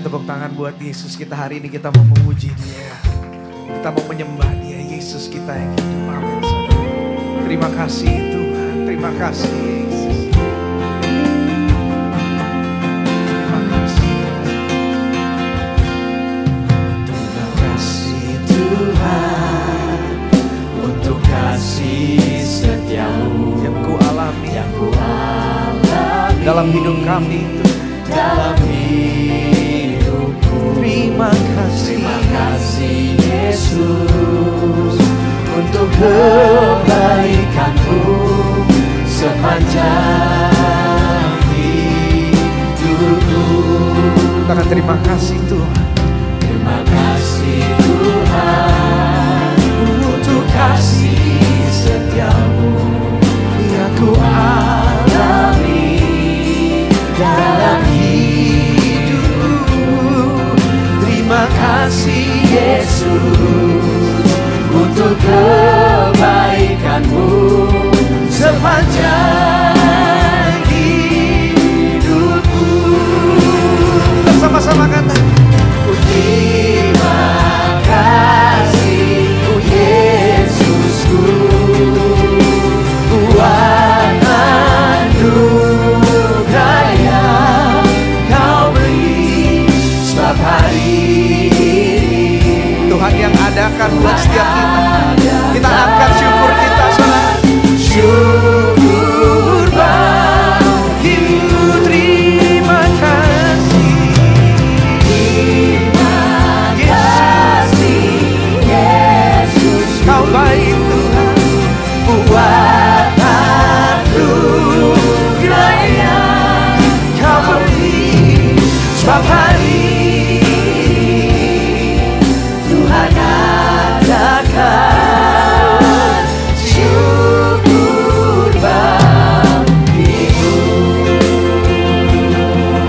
tepuk tangan buat Yesus kita hari ini. Kita mau memuji Dia. Kita mau menyembah Dia, Yesus kita yang hidup. Amin, saudara. Terima kasih Tuhan. Terima kasih Yesus. Terima kasih. Terima kasih Tuhan untuk kasih setiamu Yang ku alami, yang ku alami dalam hidup kami itu. dalam hidupku. Terima kasih Yesus untuk kebaikanmu sepanjang hidupku. Katakan terima kasih Tuhan. Terima kasih Tuhan untuk kasih setiamu yang ku alami dalam hidupku. Terima kasih Yesus untuk kebaikanmu sepanjang hidupku. Sama-sama kata. Terima kasih Yesusku buat anugerah yang Kau beri setiap hari ini. Tuhan yang adakan buat setiap kita. Kita angkat syukur kita, saudara. Syukur bagimu. Terima kasih. Terima kasih Yesus, Kau baik Tuhan. buat anugerah yang Kau beri setiap hari. Tuhan adakan syukur bagimu.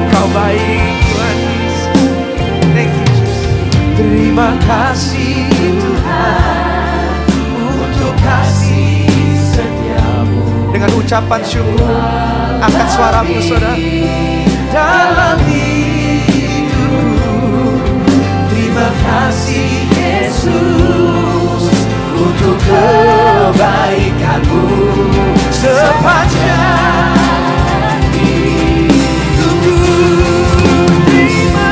Kau baik Tuhan Yesus. Thank you Jesus. Terima kasih Tuhan untuk kasih setiamu Dengan ucapan syukur, angkat suaramu saudara. dalam hidupku. Terima kasih Yesus untuk kebaikanmu sepanjang hidupku. Terima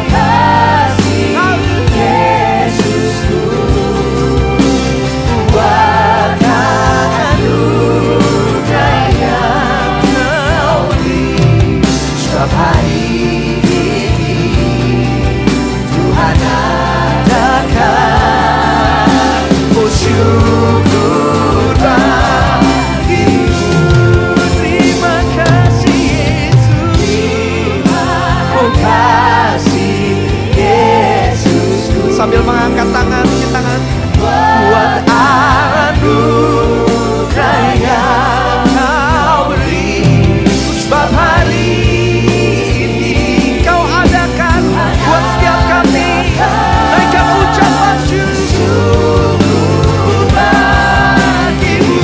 kasih Yesusku buat anugerah yang Kau beri setiap hari ini. Tuhan adakan syukur bagimu. Terima kasih Yesus. Terima kasih Yesusku. Sambil mengangkat tangan, Buat anugerah yang Kau beri sebab hari ini Kau adakan buat setiap kami. Naikkan ucapan syukur bagimu.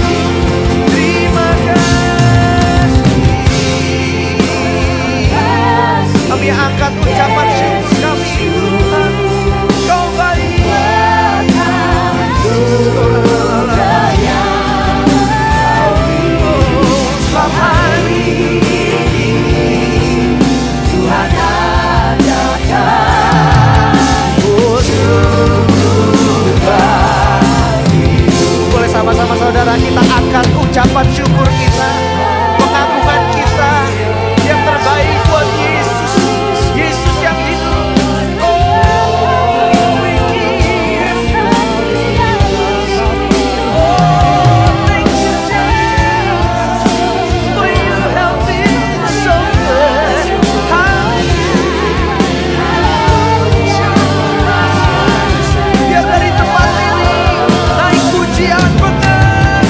Terima kasih. Kami angkat ucapan syukur kami Tuhan. Kau baik. Anugerah yang Kau beri sebab hari ini Tuhan adakan syukur bagimu. Boleh sama-sama saudara kita angkat ucapan syukur kita, pengagungan kita yang terbaik buat Yesus. Yesus yang hidup. Biar dari tempat ini naik pujian pengagungan.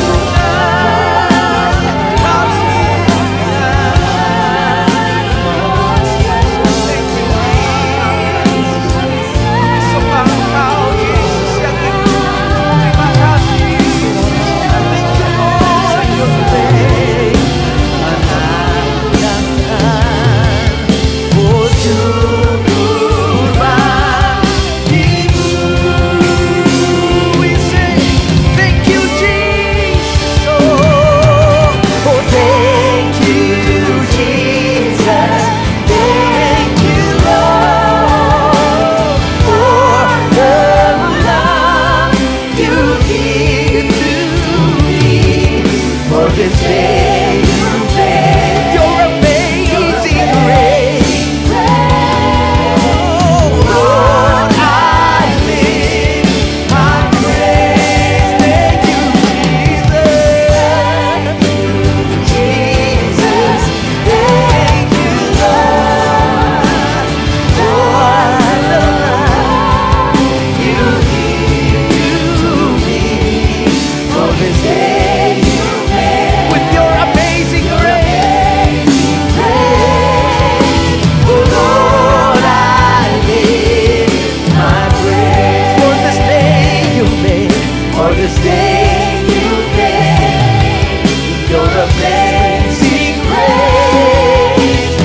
amazing grace.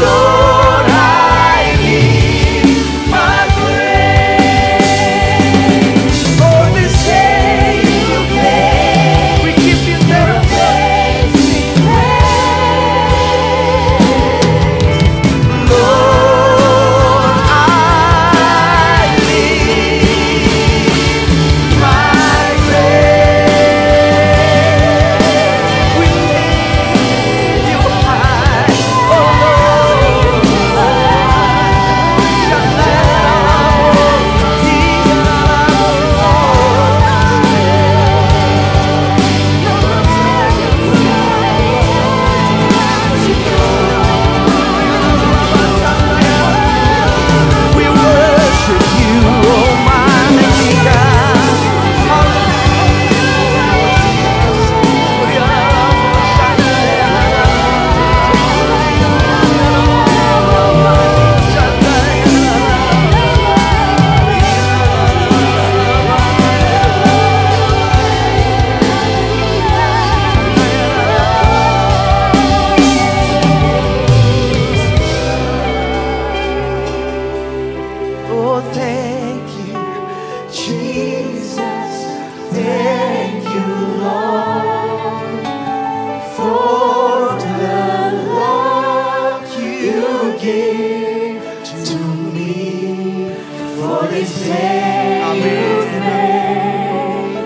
Lord, I lift my praise for this day you made. We give you Your thanks. amazing grace. Lord, I lift my praise. We lift you high. Oh We worship you, Almighty God. Oh, thank you, Jesus. Thank you, Lord, for the love you gave to me. For this day you made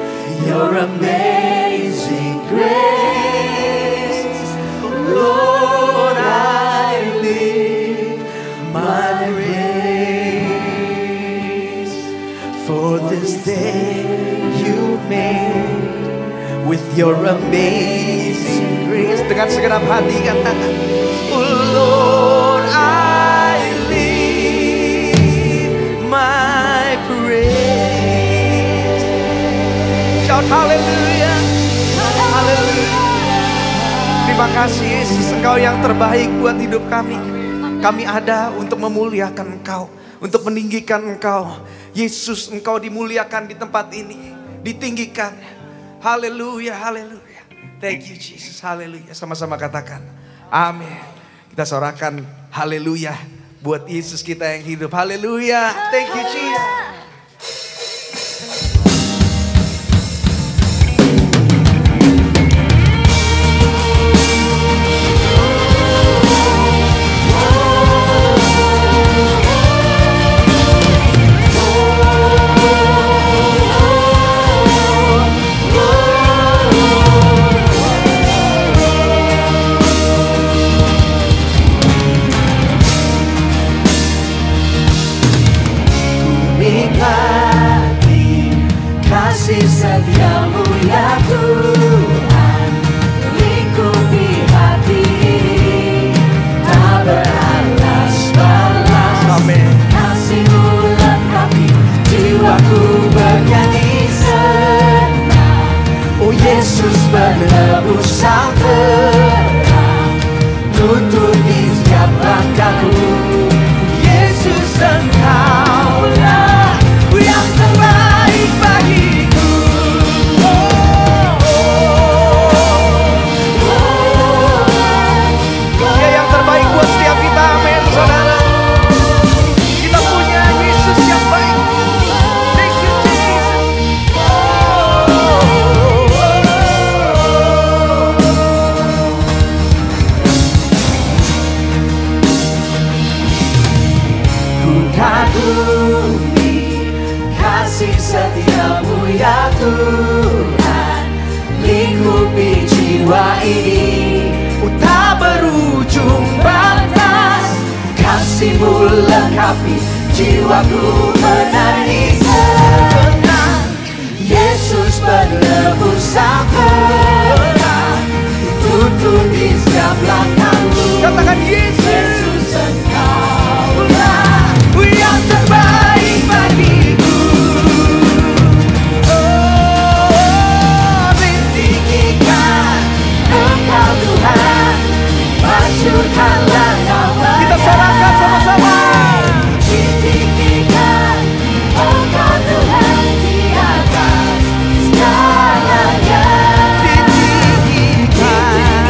your amazing grace. Lord, I lift my praise for this day you made with your amazing grace. Dengan segenap hati katakan, Oh Lord, I lift my praise. shout haleluya. Haleluya. Terima kasih Yesus, Engkau yang terbaik buat hidup kami. Kami ada untuk memuliakan Engkau, untuk meninggikan Engkau. Yesus, Engkau dimuliakan di tempat ini, ditinggikan. Haleluya, haleluya. Thank you Jesus, haleluya. Sama-sama katakan, amin. Kita sorakan haleluya buat Yesus kita yang hidup. Haleluya, thank you Jesus. Nikmati kasih setiamu ya Tuhan, lingkupi hati ini tak beralas-balas. Amin. Kasih-Mu lengkapi jiwaku bernyanyi senang. Oh Yesus penebus sang terang, tuntun di setiap langkahku. Yesus Engkaulah yang terbaik bagiku. Dia yang terbaik buat setiap kita, amin saudara. Kita punya Yesus yang baik. Thank you Jesus. Ku kagumi kasih setiamu ya Tuhan, lingkupi jiwa ini tak berujung batas. Kasih-Mu lengkapi jiwaku menangis senang. Yesus penebus sang terang, tuntun di setiap langkahku. Katakan Yesus. Engkaulah yang terbaik bagiku. Oh, tinggikan Engkau Tuhan, masyurkanlah nama Kita sorakan sama-sama. Tinggikan Engkau Tuhan di atas segalanya. Tinggikan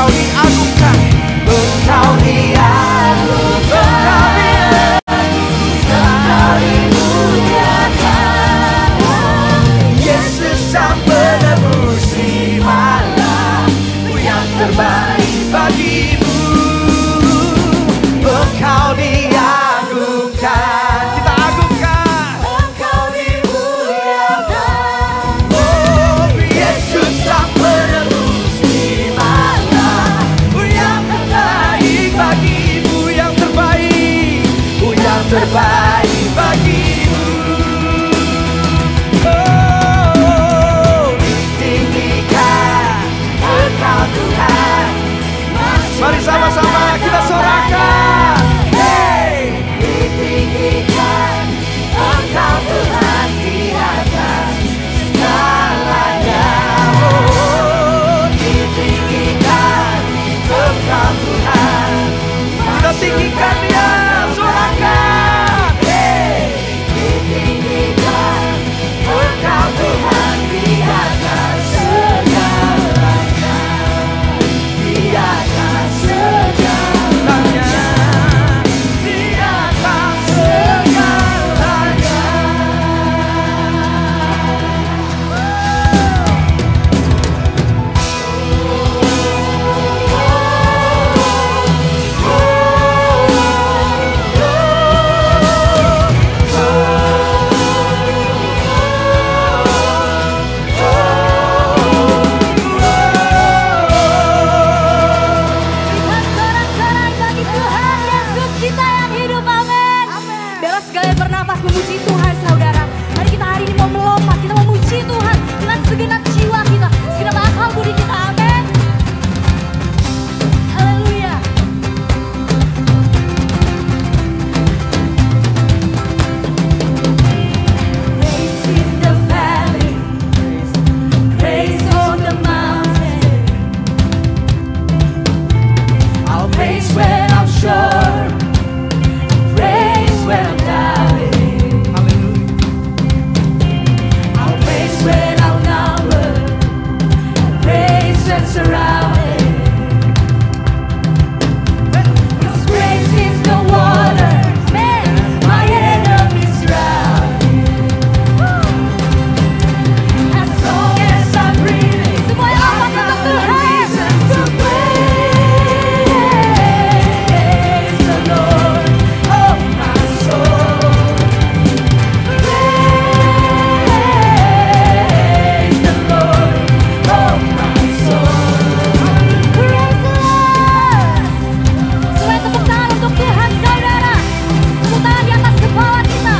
diagungkan, Engkau diagungkan, Engkau dimuliakan. Yesus Sang Penebus, terimalah yang terbaik bagimu. Engkau diagungkan, kita agungkan, Engkau dimuliakan. Oh Yesus Sang Penebus, terimalah yang terbaik bagimu, yang terbaik, yang terbaik bagimu. Oh ditinggikan Engkau Tuhan. Mari sama-sama kita sorakan. Hey, ditinggikan Engkau Tuhan di atas segalanya. Oh, ditinggikan Engkau Tuhan. Kita tinggikan Dia, sorakan. Hey, ditinggikan Engkau Tuhan di atas segalanya. Di atas segalanya, di atas segalanya. Sorak-sorai bagi Tuhan Yesus kita yang hidup, amin. Bebas sekalian bernafas memuji Tuhan, saudara. Mari kita hari ini mau melompat, kita memuji Tuhan dengan segenap jiwa kita, segenap akal budi kita, amin. Haleluya. Praise in the valley, praise on the mountain. I'll praise when I'm sure, praise when I'm doubting. I'll praise when I'm numbered, praise when surrounded. 'Cause praise is the water, man, my enemies drowning. As long as I'm breathing, semua yang aman untuk Tuhan. To praise the Lord, oh my soul. Praise the Lord, oh my soul. Praise the Lord. Semua tepuk tangan untuk Tuhan, saudara. Tepuk tangan di atas kepala kita.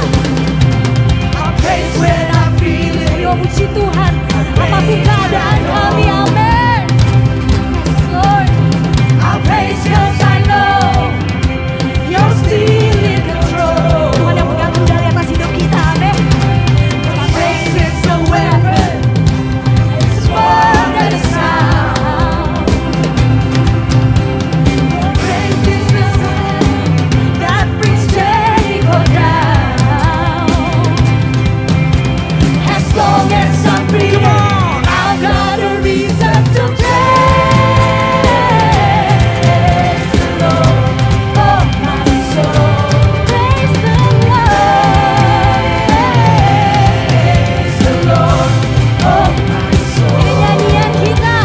I'll praise when I'm feeling. Ayo puji Tuhan, apapun keadaan kami, amin. Yes, Lord. I'll praise 'cause I know you're still in control. Tuhan yang pegang kendali atas hidup kita, amin. Praise is a weapon, it's more than a sound. Praise is the sound that brings Jericho down. As long as I'm breathing, I've got a reason to praise the Lord, oh my soul. praise the Lord. Praise the Lord, oh my soul. Ini nyanyian kita.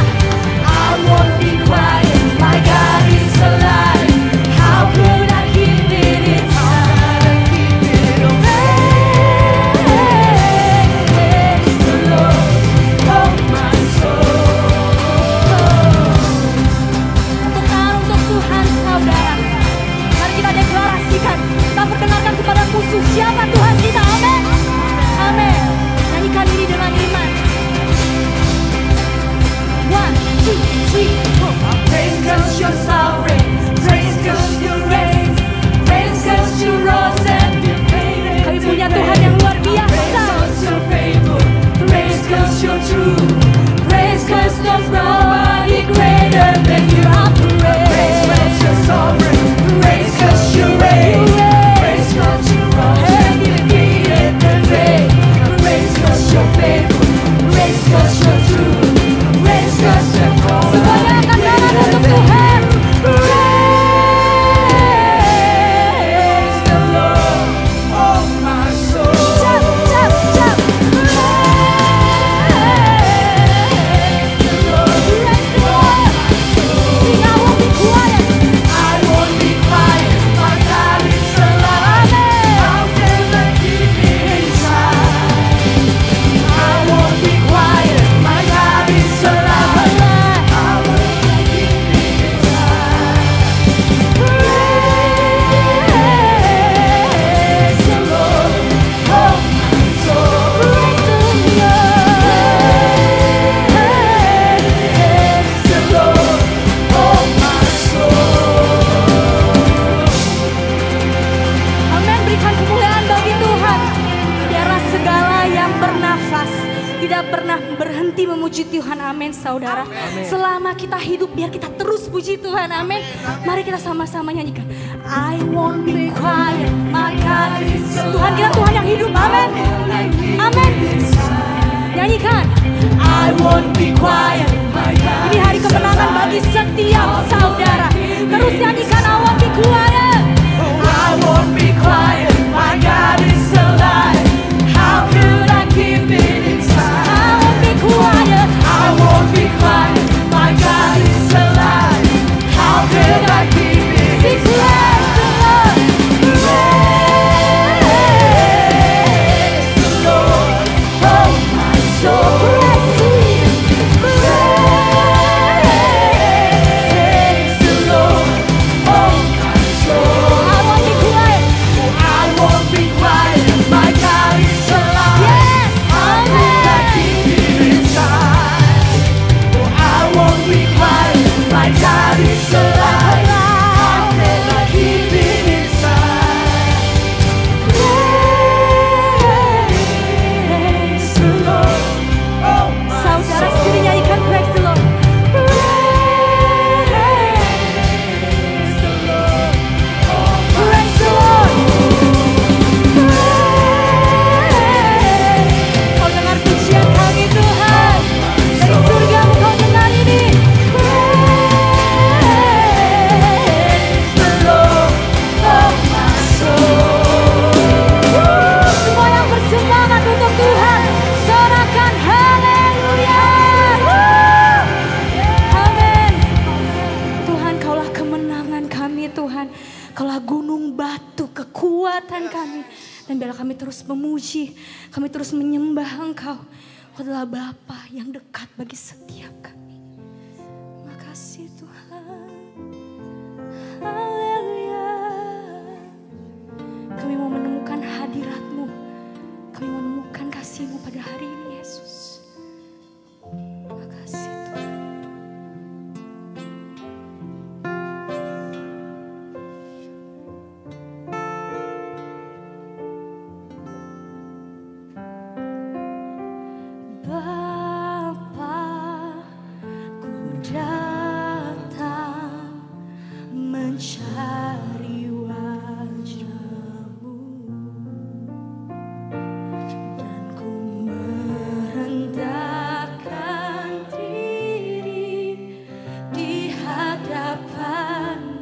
I won't be quiet, my God is alive. How could I keep it inside? Keep it praise the Lord, oh my soul. Tepuk tangan untuk Tuhan, saudara. Mari kita deklarasikan, kita perkenalkan kepada musuh siapa Tuhan kita, amin. Amin. Nyanyikan ini dengan iman. 1, 2, 3, 4. Praise 'cause you're sovereign, praise 'cause you reign, praise 'cause you rose and defeated. Kami punya Tuhan yang luar biasa. Praise 'cause you're faithful, praise 'cause you're true, praise 'cause there's nobody greater than you. Praise 'cause you're sovereign, praise 'cause you reign, praise 'cause you rose and defeated the grave. Praise 'cause you're faithful, praise 'cause you're true, praise 'cause you're Semuanya angkat tangan untuk Tuhan. hidup biar kita terus puji Tuhan. Amin. Mari kita sama-sama nyanyikan. I won't be quiet, my God is alive. Tuhan kita Tuhan yang hidup. Amin. Amin. Nyanyikan. I won't be quiet, my God. Ini hari kemenangan bagi setiap saudara. Terus nyanyikan. I won't be quiet. I won't be quiet, my God is alive. How could I keep it inside? I won't be quiet. I won't be quiet, my God is alive. How could I keep it Sing inside? praise the Lord. Praise the Lord, oh my soul. Praise Him. Praise the Lord, oh my soul. I won't be quiet. I won't be quiet, my God is alive. Yes. How could I keep it inside? Oh, I won't be quiet, my God is alive. How can I keep it inside? Praise the Lord, oh my Saudara soul. sendiri nyanyikan praise the Lord. Praise the Lord, oh my Praise the Lord. Kau dengar pujian kami Tuhan. Dari surga Kau dengar ini. praise the Lord, oh my soul. Semua yang bersemangat untuk Tuhan, sorakan haleluya. Amin. Tuhan, Kaulah kemenangan kami Tuhan. Kaulah gunung batu kekuatan kami. Dan biarlah kami terus memuji, kami terus menyembah Engkau. Kau adalah Bapa yang dekat bagi setiap kami. Makasih Tuhan. Haleluya. Kami mau menemukan hadirat-Mu. Kami mau menemukan kasih-Mu pada hari ini Yesus. Makasih Tuhan. Bapa, ku datang mencari wajah-Mu, dan ku merendahkan diri di hadapan-Mu.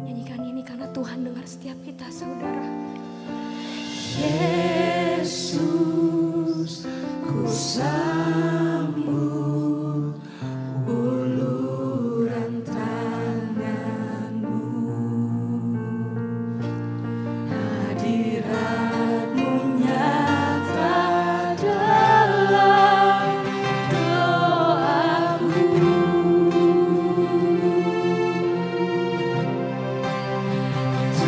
Nyanyikan ini karena Tuhan dengar setiap kita saudara. Yesus, ku sambut uluran tangan-Mu. Hadirat-Mu nyata dalam doaku.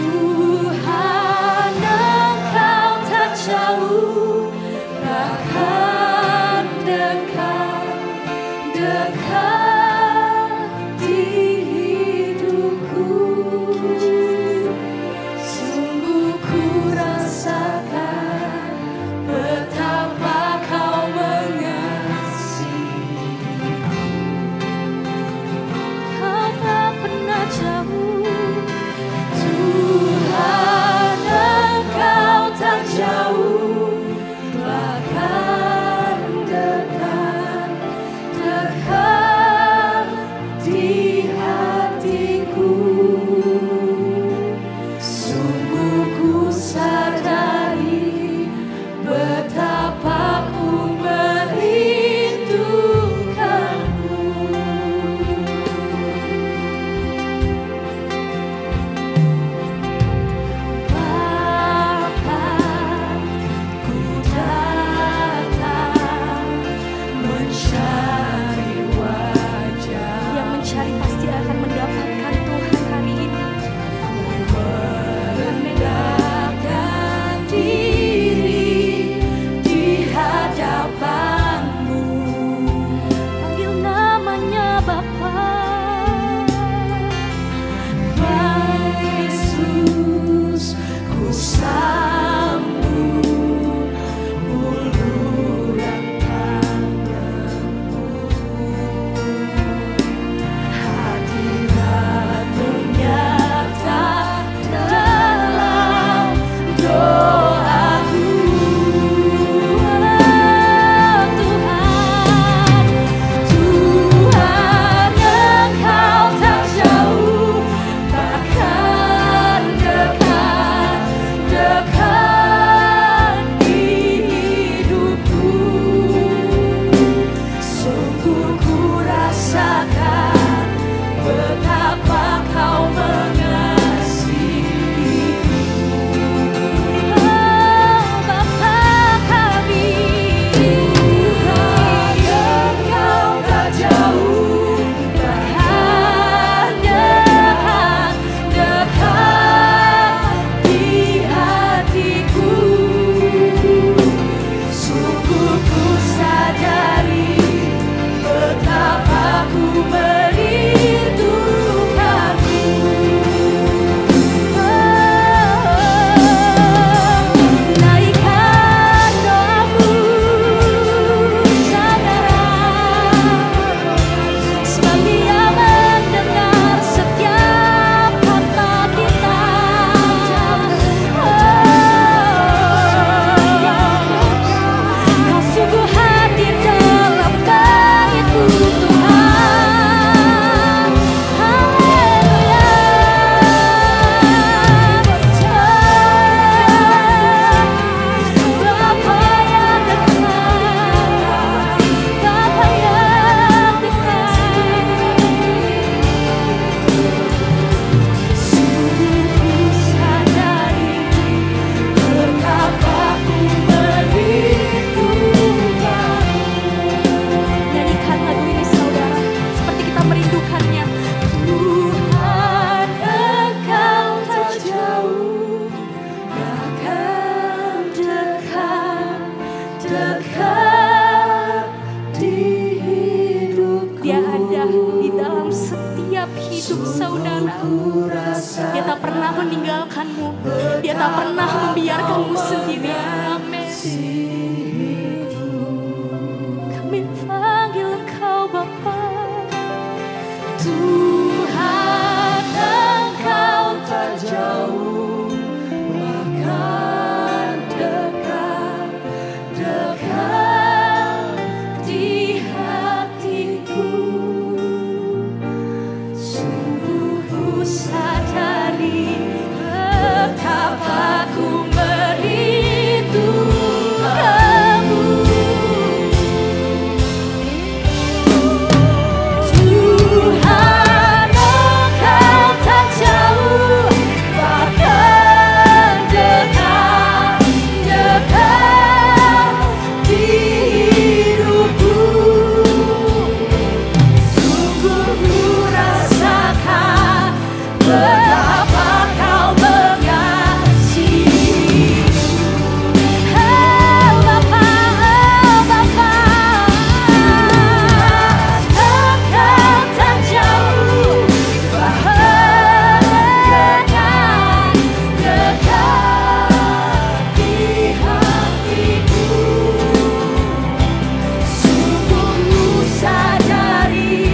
Tuhan, Engkau tak jauh, bahkan dekat di hidupku. Sungguh ku rasakan betapa Kau mengasihiku. Kau tak pernah jauh. Tuhan, Engkau tak jauh, bahkan dekat di rasakan betapa kau mengasihiku. Bapa kami, Tuhan Engkau tak jauh, dekat, dekat, dekat di hatiku. Sungguh ku sadari betapa ku merindukanmu. naikkan doamu, saudara, sebab Dia mendengar setiap kata kita. Kau sungguh hadir dalam baitku, Tuhan. Haleluya. Bapa yang dekat, Bapa yang dekat. Sungguh ku sadari betapa ku merindukanmu. Nyanyikan lagu ini saudara, seperti kita merindukannya. Tuhan Engkau tak jauh, bahkan dekat, dekat di hidupku. Dia ada di dalam setiap hidup saudara. Dia tak pernah meninggalkanmu. Dia tak pernah membiarkanmu sendirian. Amin. Kami panggil Engkau Bapa. Tuhan Engkau tak jauh, bahkan dekat, dekat di hatiku. Sungguh ku sadari betapa ku merindukanmu. Tuhan Engkau tak jauh, bahkan dekat, dekat di hidupku. Sungguh ku rasakan betapa kau mengasihiku. Oh Bapa, Engkau tak jauh, bahkan dekat, dekat di hatiku. Sungguh ku sadari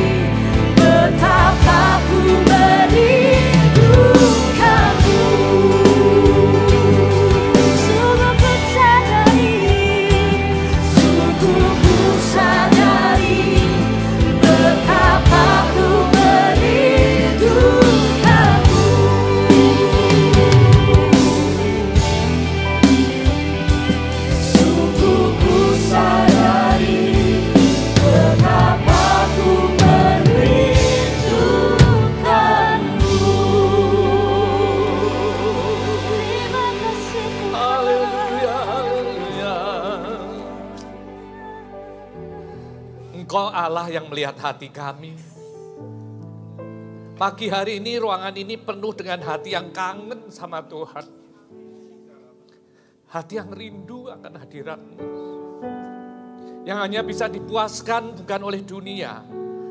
betapa ku merindukanmu. sungguh ku sadari. Sungguh ku sadari betapa ku merindukanmu. Sungguh ku sadari betapa ku merindukanmu. Terima kasih Tuhan. Haleluya, haleluya. Engkau Allah yang melihat hati kami. Pagi hari ini ruangan ini penuh dengan hati yang kangen sama Tuhan. Hati yang rindu akan hadirat-Mu. Yang hanya bisa dipuaskan bukan oleh dunia,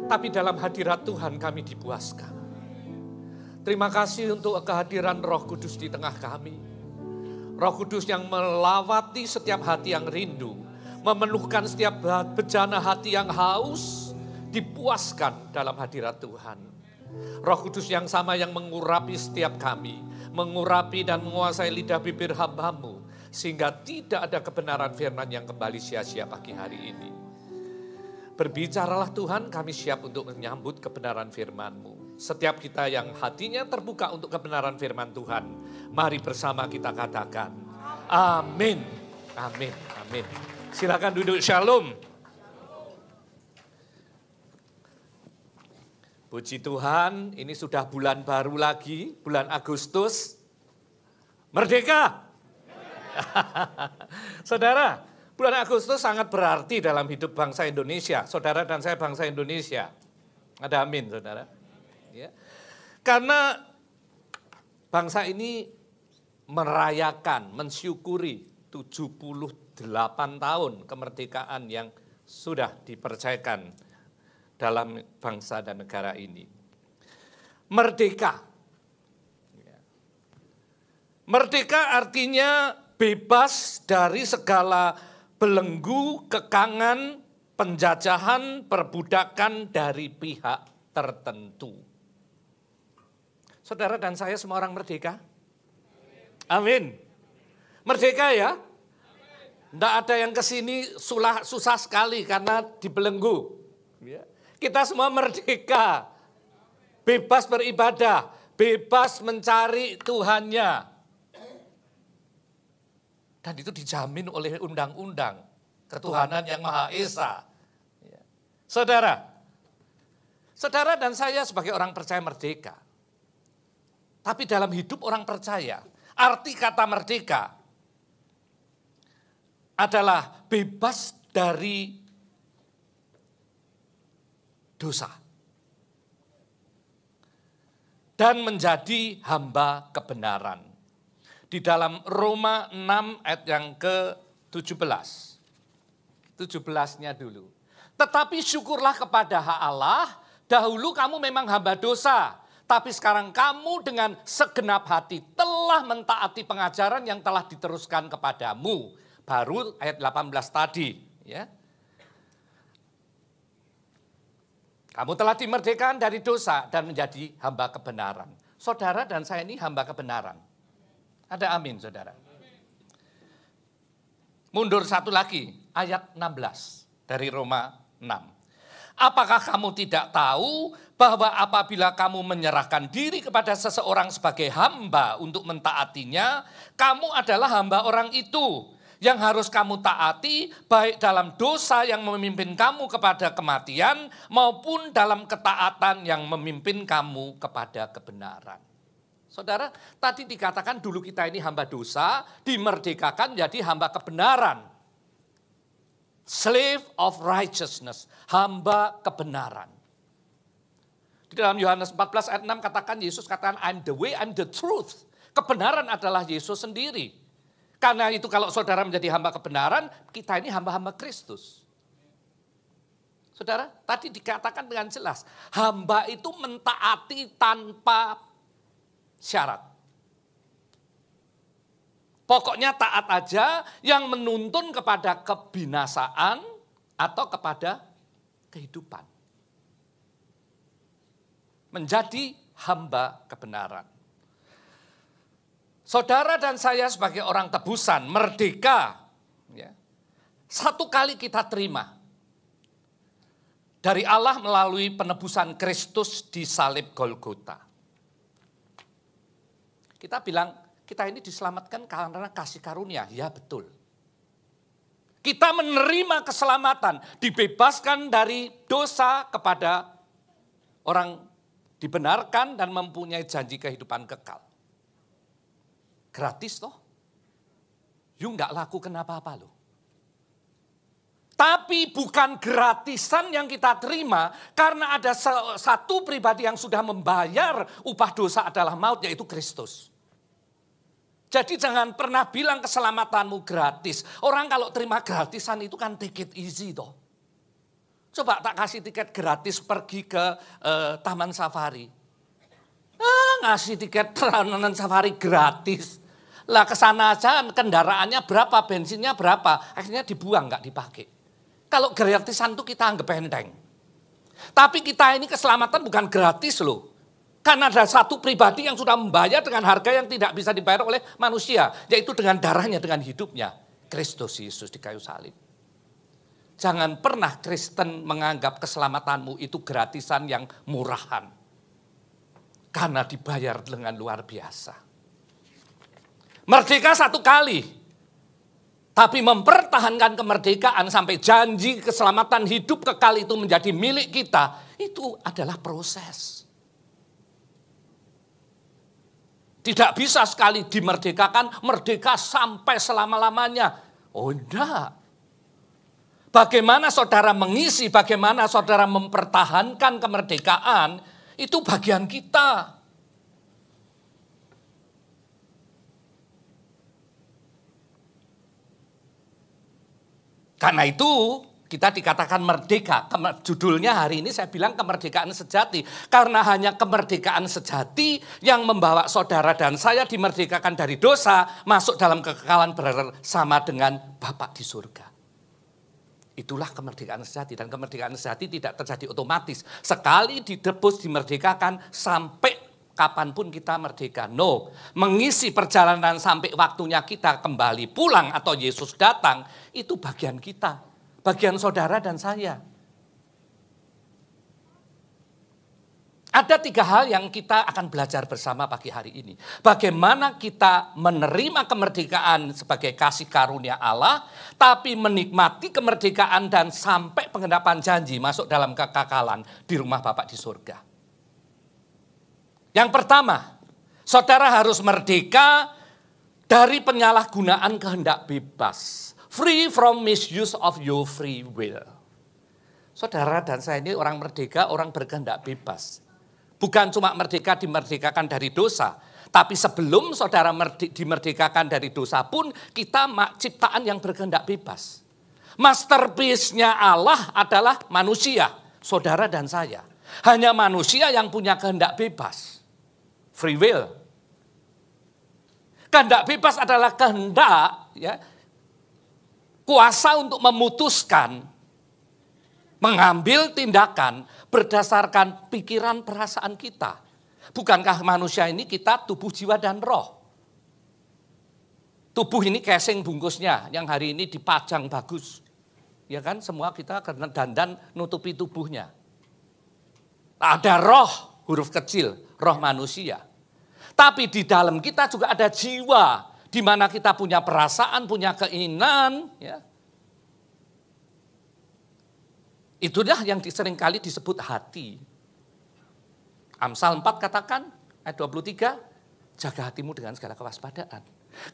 tapi dalam hadirat Tuhan kami dipuaskan. Terima kasih untuk kehadiran Roh Kudus di tengah kami. Roh Kudus yang melawati setiap hati yang rindu, memenuhkan setiap bejana hati yang haus, dipuaskan dalam hadirat Tuhan. Roh Kudus yang sama yang mengurapi setiap kami, mengurapi dan menguasai lidah bibir hamba-Mu, sehingga tidak ada kebenaran firman yang kembali sia-sia pagi hari ini. Berbicaralah Tuhan, kami siap untuk menyambut kebenaran firman-Mu. Setiap kita yang hatinya terbuka untuk kebenaran firman Tuhan, mari bersama kita katakan, amin, amin, amin. Silakan duduk, shalom. Puji Tuhan, ini sudah bulan baru lagi, bulan Agustus. Merdeka! Saudara, bulan Agustus sangat berarti dalam hidup bangsa Indonesia. Saudara dan saya bangsa Indonesia. Ada amin, saudara. Ya. Karena bangsa ini merayakan, mensyukuri 78 tahun kemerdekaan yang sudah dipercayakan dalam bangsa dan negara ini. Merdeka. Merdeka artinya bebas dari segala belenggu, kekangan, penjajahan, perbudakan dari pihak tertentu. Saudara dan saya semua orang merdeka? Amin. Merdeka ya? Tidak ada yang kesini susah sekali karena dibelenggu. Kita semua merdeka, bebas beribadah, bebas mencari Tuhannya. Dan itu dijamin oleh undang-undang ketuhanan yang Maha Esa. Saudara dan saya sebagai orang percaya merdeka. Tapi dalam hidup orang percaya, arti kata merdeka adalah bebas dari dosa dan menjadi hamba kebenaran. Di dalam Roma 6 ayat yang ke-17. 17-nya dulu. Tetapi syukurlah kepada Allah, dahulu kamu memang hamba dosa, tapi sekarang kamu dengan segenap hati telah mentaati pengajaran yang telah diteruskan kepadamu. Baru ayat 18 tadi, ya. Kamu telah dimerdekakan dari dosa dan menjadi hamba kebenaran. Saudara dan saya ini hamba kebenaran. Ada amin, saudara. Mundur satu lagi, ayat 16 dari Roma 6. Apakah kamu tidak tahu bahwa apabila kamu menyerahkan diri kepada seseorang sebagai hamba untuk mentaatinya, kamu adalah hamba orang itu. Yang harus kamu taati baik dalam dosa yang memimpin kamu kepada kematian maupun dalam ketaatan yang memimpin kamu kepada kebenaran. Saudara, tadi dikatakan dulu kita ini hamba dosa, dimerdekakan jadi hamba kebenaran. Slave of righteousness, hamba kebenaran. Di dalam Yohanes 14 ayat 6 katakan, Yesus katakan, I'm the way, I'm the truth. Kebenaran adalah Yesus sendiri. Karena itu kalau saudara menjadi hamba kebenaran, kita ini hamba-hamba Kristus. Saudara, tadi dikatakan dengan jelas, hamba itu mentaati tanpa syarat. Pokoknya taat aja yang menuntun kepada kebinasaan atau kepada kehidupan. Menjadi hamba kebenaran. Saudara dan saya sebagai orang tebusan, merdeka, ya, satu kali kita terima dari Allah melalui penebusan Kristus di salib Golgota. Kita bilang, kita ini diselamatkan karena kasih karunia, ya betul. Kita menerima keselamatan, dibebaskan dari dosa kepada orang dibenarkan dan mempunyai janji kehidupan kekal. Gratis toh. You nggak laku kenapa-apa loh. Tapi bukan gratisan yang kita terima karena ada satu pribadi yang sudah membayar upah dosa adalah maut, yaitu Kristus. Jadi jangan pernah bilang keselamatanmu gratis. Orang kalau terima gratisan itu kan take it easy toh. Coba tak kasih tiket gratis pergi ke Taman Safari. Ngasih tiket Taman Safari gratis. Lah kesana aja kendaraannya berapa, bensinnya berapa, akhirnya dibuang nggak dipakai. Kalau gratisan itu kita anggap enteng. Tapi kita ini keselamatan bukan gratis loh. Karena ada satu pribadi yang sudah membayar dengan harga yang tidak bisa dibayar oleh manusia, yaitu dengan darahnya, dengan hidupnya, Kristus Yesus di kayu salib. Jangan pernah Kristen menganggap keselamatanmu itu gratisan yang murahan. Karena dibayar dengan luar biasa. Merdeka satu kali, tapi mempertahankan kemerdekaan sampai janji keselamatan hidup kekal itu menjadi milik kita, Itu adalah proses. Tidak bisa sekali dimerdekakan, merdeka sampai selama-lamanya. Oh enggak. Bagaimana saudara mengisi, bagaimana saudara mempertahankan kemerdekaan, itu bagian kita. Karena itu kita dikatakan merdeka. Judulnya hari ini saya bilang kemerdekaan sejati. Karena hanya kemerdekaan sejati yang membawa saudara dan saya dimerdekakan dari dosa, masuk dalam kekekalan bersama dengan Bapa di surga. Itulah kemerdekaan sejati. Dan kemerdekaan sejati tidak terjadi otomatis. Sekali didebus, dimerdekakan, sampai kapanpun kita merdeka. No, mengisi perjalanan sampai waktunya kita kembali pulang atau Yesus datang, itu bagian kita. Bagian saudara dan saya. Ada 3 hal yang kita akan belajar bersama pagi hari ini. Bagaimana kita menerima kemerdekaan sebagai kasih karunia Allah, tapi menikmati kemerdekaan dan sampai penggenapan janji masuk dalam kekekalan di rumah Bapa di surga. Yang pertama, saudara harus merdeka dari penyalahgunaan kehendak bebas. Free from misuse of your free will. Saudara dan saya ini orang merdeka, orang berkehendak bebas. Bukan cuma merdeka dimerdekakan dari dosa. Tapi sebelum saudara dimerdekakan dari dosa pun, kita ciptaan yang berkehendak bebas. Masterpiece-nya Allah adalah manusia, saudara dan saya. Hanya manusia yang punya kehendak bebas. Free will. Kehendak bebas adalah kehendak, ya, kuasa untuk memutuskan, mengambil tindakan berdasarkan pikiran perasaan kita. Bukankah manusia ini kita tubuh, jiwa, dan roh? Tubuh ini casing bungkusnya yang hari ini dipajang bagus. Ya kan, semua kita karena dandan nutupi tubuhnya. Ada roh, huruf kecil, roh manusia. Tapi di dalam kita juga ada jiwa, di mana kita punya perasaan, punya keinginan. Ya. Itulah yang seringkali disebut hati. Amsal 4 katakan, ayat 23, jaga hatimu dengan segala kewaspadaan.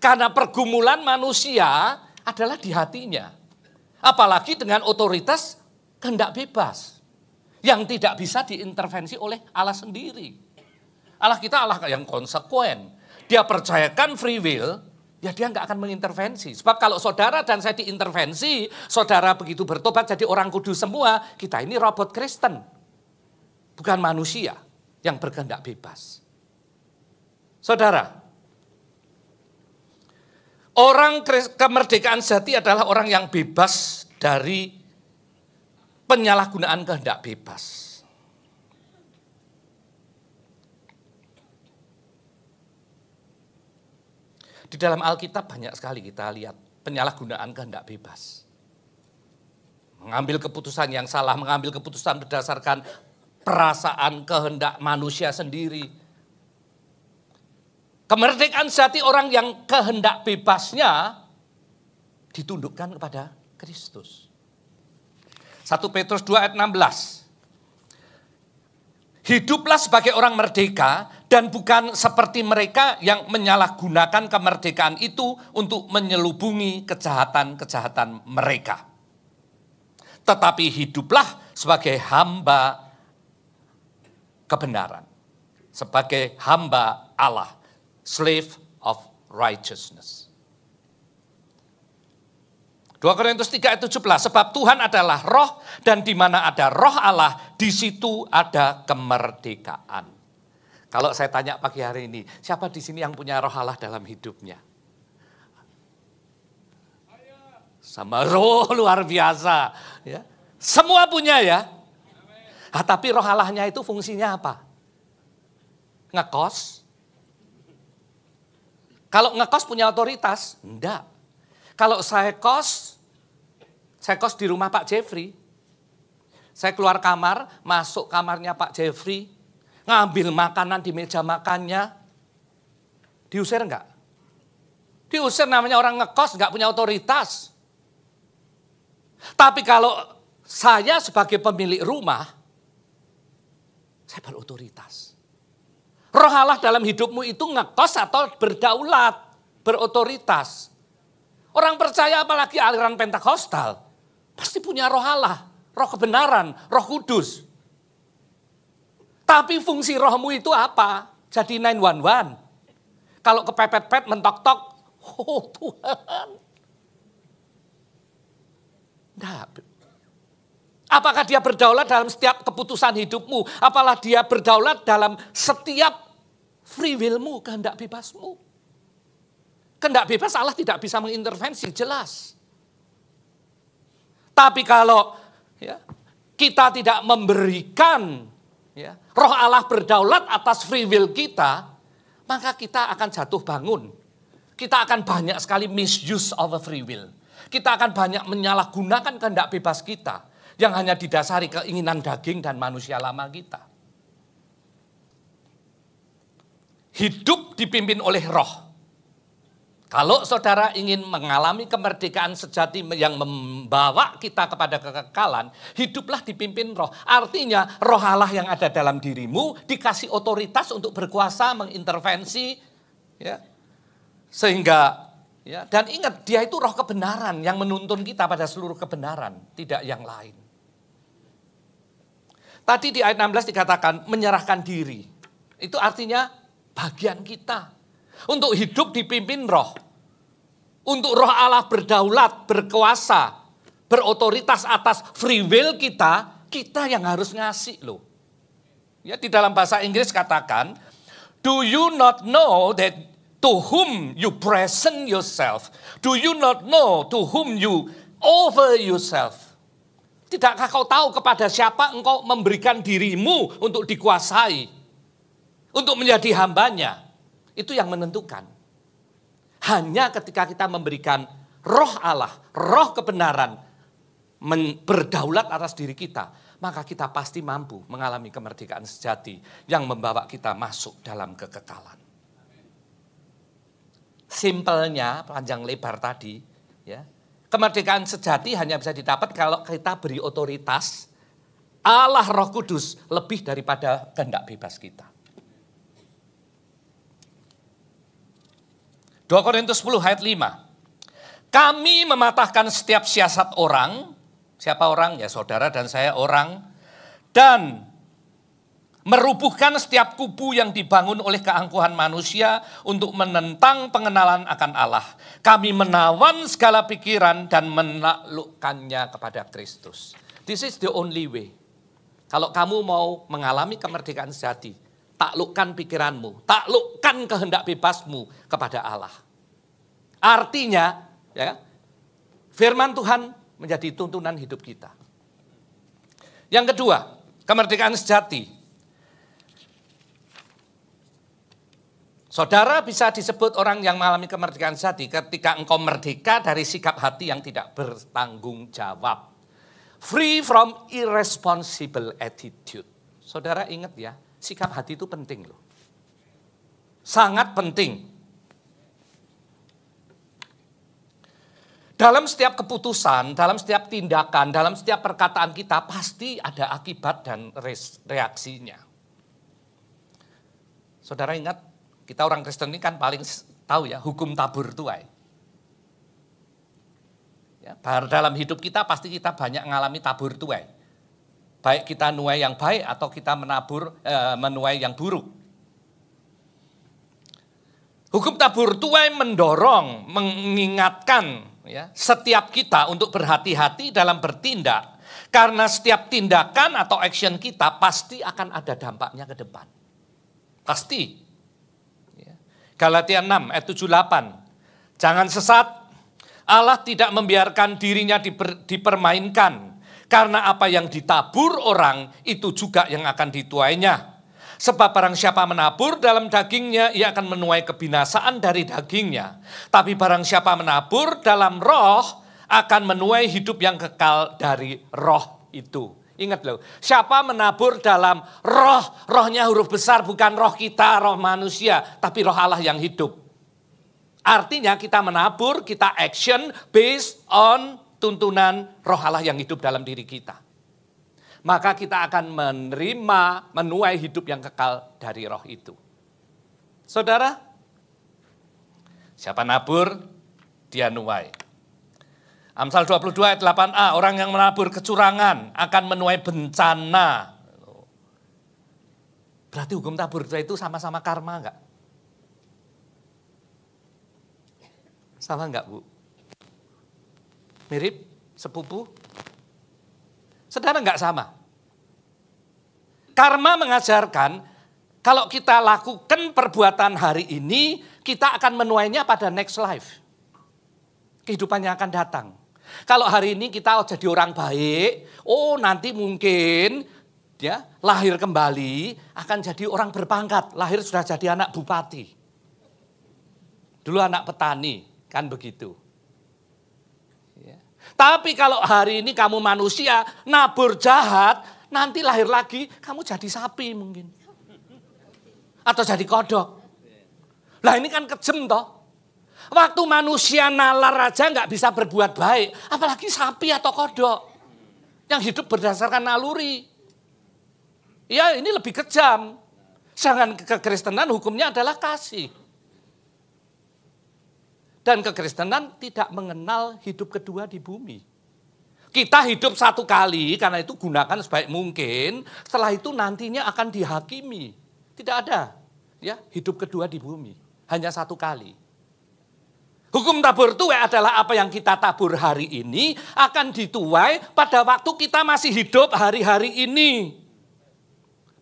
Karena pergumulan manusia adalah di hatinya. Apalagi dengan otoritas kehendak bebas. Yang tidak bisa diintervensi oleh Allah sendiri. Allah kita Allah yang konsekuen. Dia percayakan free will, ya dia nggak akan mengintervensi. Sebab kalau saudara dan saya diintervensi, saudara begitu bertobat jadi orang kudus semua, kita ini robot Kristen. Bukan manusia yang berkehendak bebas. Saudara, orang kemerdekaan sejati adalah orang yang bebas dari penyalahgunaan kehendak bebas. Di dalam Alkitab banyak sekali kita lihat penyalahgunaan kehendak bebas. Mengambil keputusan yang salah, mengambil keputusan berdasarkan perasaan kehendak manusia sendiri. Kemerdekaan sejati orang yang kehendak bebasnya ditundukkan kepada Kristus. 1 Petrus 2 ayat 16. Hiduplah sebagai orang merdeka dan bukan seperti mereka yang menyalahgunakan kemerdekaan itu untuk menyelubungi kejahatan-kejahatan mereka. Tetapi hiduplah sebagai hamba kebenaran. Sebagai hamba Allah. Slave of righteousness. 2 Korintus 3 ayat 17, sebab Tuhan adalah roh dan di mana ada roh Allah, di situ ada kemerdekaan. Kalau saya tanya pagi hari ini, siapa di sini yang punya roh Allah dalam hidupnya? Sama roh luar biasa. Ya. Semua punya ya. Nah, tapi roh Allahnya itu fungsinya apa? Ngekos. Kalau ngekos punya otoritas? Enggak. Kalau saya kos di rumah Pak Jeffrey. Saya keluar kamar, masuk kamarnya Pak Jeffrey, ngambil makanan di meja makannya. Diusir enggak? Diusir, namanya orang ngekos, enggak punya otoritas. Tapi kalau saya sebagai pemilik rumah, Saya berotoritas. Roh Allah dalam hidupmu itu ngekos atau berdaulat, berotoritas. Orang percaya apalagi aliran Pentakosta, pasti punya roh Allah, roh kebenaran, roh kudus. Tapi fungsi rohmu itu apa? Jadi 911. Kalau kepepet-pet mentok-tok, oh Tuhan. Nah, apakah dia berdaulat dalam setiap keputusan hidupmu? Apalah dia berdaulat dalam setiap free willmu, kehendak bebasmu? Kehendak bebas Allah tidak bisa mengintervensi, jelas. Tapi kalau kita tidak memberikan roh Allah berdaulat atas free will kita, maka kita akan jatuh bangun. Kita akan banyak sekali misuse of free will. Kita akan banyak menyalahgunakan kehendak bebas kita yang hanya didasari keinginan daging dan manusia lama kita. Hidup dipimpin oleh roh. Kalau saudara ingin mengalami kemerdekaan sejati yang membawa kita kepada kekekalan, hiduplah dipimpin roh. Artinya roh Allah yang ada dalam dirimu dikasih otoritas untuk berkuasa, mengintervensi. Sehingga, dan ingat dia itu roh kebenaran yang menuntun kita pada seluruh kebenaran, tidak yang lain. Tadi di ayat 16 dikatakan menyerahkan diri. Itu artinya bagian kita. Untuk hidup dipimpin roh. Untuk roh Allah berdaulat, berkuasa, berotoritas atas free will kita, kita yang harus ngasih loh. Di dalam bahasa Inggris katakan, do you not know that to whom you present yourself? Do you not know to whom you offer yourself? Tidakkah kau tahu kepada siapa engkau memberikan dirimu untuk dikuasai? Untuk menjadi hambanya? Itu yang menentukan. Hanya ketika kita memberikan roh Allah, roh kebenaran, berdaulat atas diri kita, maka kita pasti mampu mengalami kemerdekaan sejati yang membawa kita masuk dalam kekekalan. Simpelnya, panjang lebar tadi, kemerdekaan sejati hanya bisa didapat kalau kita beri otoritas Allah Roh Kudus lebih daripada kehendak bebas kita. 2 Korintus 10 ayat 5. Kami mematahkan setiap siasat orang. Siapa orang? Ya saudara dan saya orang. Dan merubuhkan setiap kubu yang dibangun oleh keangkuhan manusia untuk menentang pengenalan akan Allah. Kami menawan segala pikiran dan menaklukkannya kepada Kristus. This is the only way. Kalau kamu mau mengalami kemerdekaan sejati, taklukkan pikiranmu, taklukkan kehendak bebasmu kepada Allah. Artinya, firman Tuhan menjadi tuntunan hidup kita. Yang kedua, kemerdekaan sejati. Saudara bisa disebut orang yang mengalami kemerdekaan sejati ketika engkau merdeka dari sikap hati yang tidak bertanggung jawab. Free from irresponsible attitude. Saudara ingat ya, sikap hati itu penting loh. Sangat penting. Dalam setiap keputusan, dalam setiap tindakan, dalam setiap perkataan kita pasti ada akibat dan reaksinya. Saudara ingat, kita orang Kristen ini kan paling tahu ya hukum tabur tuai. Dalam hidup kita pasti kita banyak mengalami tabur tuai. Baik kita nuai yang baik atau kita menuai yang buruk. Hukum tabur tuai mendorong, mengingatkan setiap kita untuk berhati-hati dalam bertindak. Karena setiap tindakan atau action kita pasti akan ada dampaknya ke depan. Pasti. Galatia 6 ayat 7-8. Jangan sesat, Allah tidak membiarkan dirinya dipermainkan. Karena apa yang ditabur orang itu juga yang akan dituainya. Sebab barang siapa menabur dalam dagingnya, ia akan menuai kebinasaan dari dagingnya. Tapi barang siapa menabur dalam roh, akan menuai hidup yang kekal dari roh itu. Ingat loh, siapa menabur dalam roh, rohnya huruf besar bukan roh kita, roh manusia, tapi roh Allah yang hidup. Artinya kita menabur, kita action based on tuntunan roh Allah yang hidup dalam diri kita. maka kita akan menuai hidup yang kekal dari roh itu. Saudara, siapa nabur, dia nuai. Amsal 22 ayat 8a, orang yang menabur kecurangan akan menuai bencana. Berarti hukum tabur itu sama-sama karma enggak? Sama enggak, Bu? Mirip? Sepupu? Saudara enggak sama? Karma mengajarkan kalau kita lakukan perbuatan hari ini, kita akan menuainya pada next life. Kehidupannya akan datang. Kalau hari ini kita jadi orang baik, nanti mungkin ya lahir kembali akan jadi orang berpangkat, lahir sudah jadi anak bupati. Dulu anak petani, kan begitu. Ya. Tapi kalau hari ini kamu manusia nabur jahat, nanti lahir lagi kamu jadi sapi mungkin. Atau jadi kodok. Lah ini kan kejem toh. Waktu manusia nalar aja nggak bisa berbuat baik, apalagi sapi atau kodok yang hidup berdasarkan naluri. Ya ini lebih kejam. Sedangkan kekristenan hukumnya adalah kasih. Dan kekristenan tidak mengenal hidup kedua di bumi. Kita hidup satu kali, karena itu gunakan sebaik mungkin. Setelah itu nantinya akan dihakimi. Tidak ada ya hidup kedua di bumi. Hanya satu kali. Hukum tabur tuai adalah apa yang kita tabur hari ini akan dituai pada waktu kita masih hidup hari-hari ini.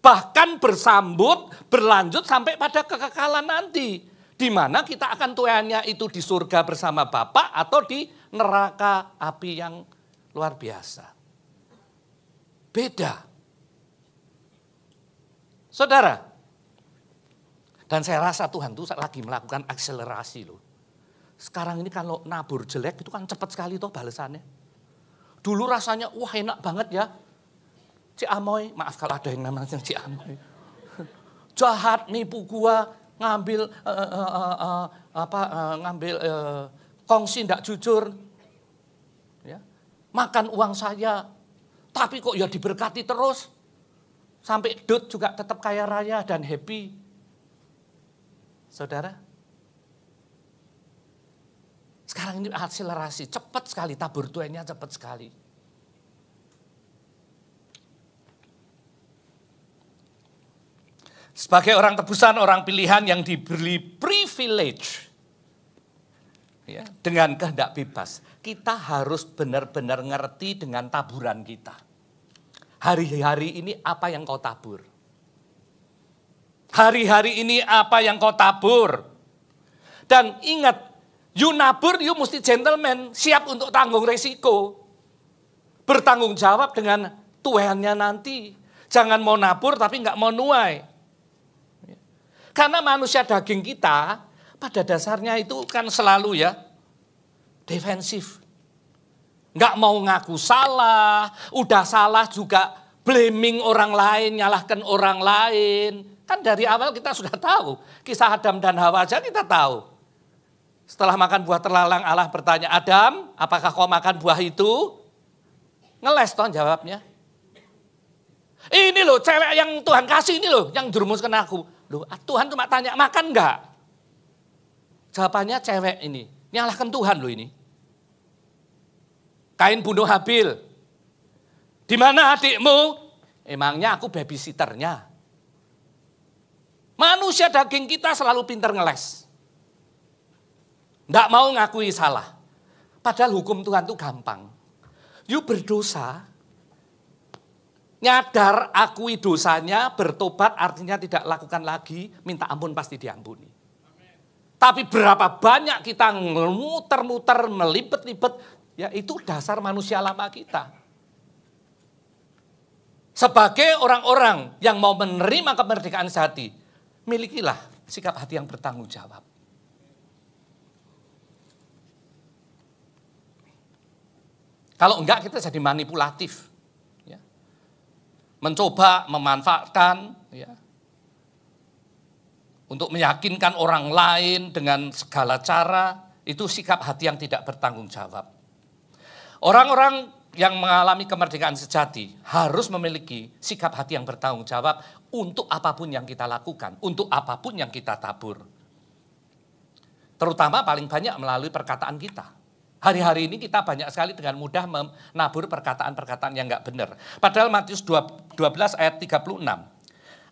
Bahkan bersambut, berlanjut sampai pada kekekalan nanti. Di mana kita akan tuaiannya itu di surga bersama Bapa atau di neraka api yang luar biasa. Beda. Saudara, dan saya rasa Tuhan itu lagi melakukan akselerasi loh. Sekarang ini kalau nabur jelek itu kan cepat sekali toh balasannya. Dulu rasanya wah enak banget ya. Cik Amoy, maaf kalau ada yang namanya Cik Amoy. Jahat nipu gua, ngambil kongsi ndak jujur. Ya. Makan uang saya. Tapi kok ya diberkati terus. Sampai Dut juga tetap kaya raya dan happy. Saudara, sekarang ini akselerasi, cepat sekali, tabur tuainya cepat sekali. Sebagai orang tebusan, orang pilihan yang diberi privilege ya, dengan kehendak bebas, kita harus benar-benar ngerti dengan taburan kita. Hari-hari ini apa yang kau tabur? Hari-hari ini apa yang kau tabur? Dan ingat, you nabur, you mesti gentleman, siap untuk tanggung resiko. Bertanggung jawab dengan tuaiannya nanti. Jangan mau nabur tapi nggak mau nuai. Karena manusia daging kita pada dasarnya itu kan selalu ya defensif. Nggak mau ngaku salah, udah salah juga blaming orang lain, nyalahkan orang lain. Kan dari awal kita sudah tahu, kisah Adam dan Hawa aja kita tahu. Setelah makan buah terlarang, Allah bertanya, Adam, apakah kau makan buah itu? Ngeles toh jawabnya. Ini loh cewek yang Tuhan kasih ini loh, yang jerumuskan aku. Loh, Tuhan cuma tanya, makan enggak? Jawabannya cewek ini, nyalahkan Tuhan loh ini. Kain bunuh Habil. Di mana adikmu? Emangnya aku babysitternya. Manusia daging kita selalu pintar ngeles. Nggak mau ngakui salah. Padahal hukum Tuhan itu gampang. You berdosa, nyadar akui dosanya, bertobat artinya tidak lakukan lagi, minta ampun pasti diampuni. Tapi berapa banyak kita muter-muter, melipet-lipet, ya itu dasar manusia lama kita. Sebagai orang-orang yang mau menerima kemerdekaan sejati, milikilah sikap hati yang bertanggung jawab. Kalau enggak kita jadi manipulatif. Ya. Mencoba memanfaatkan ya, untuk meyakinkan orang lain dengan segala cara, itu sikap hati yang tidak bertanggung jawab. Orang-orang yang mengalami kemerdekaan sejati harus memiliki sikap hati yang bertanggung jawab untuk apapun yang kita lakukan, untuk apapun yang kita tabur. Terutama paling banyak melalui perkataan kita. Hari-hari ini kita banyak sekali dengan mudah menabur perkataan-perkataan yang nggak benar. Padahal Matius 12 ayat 36.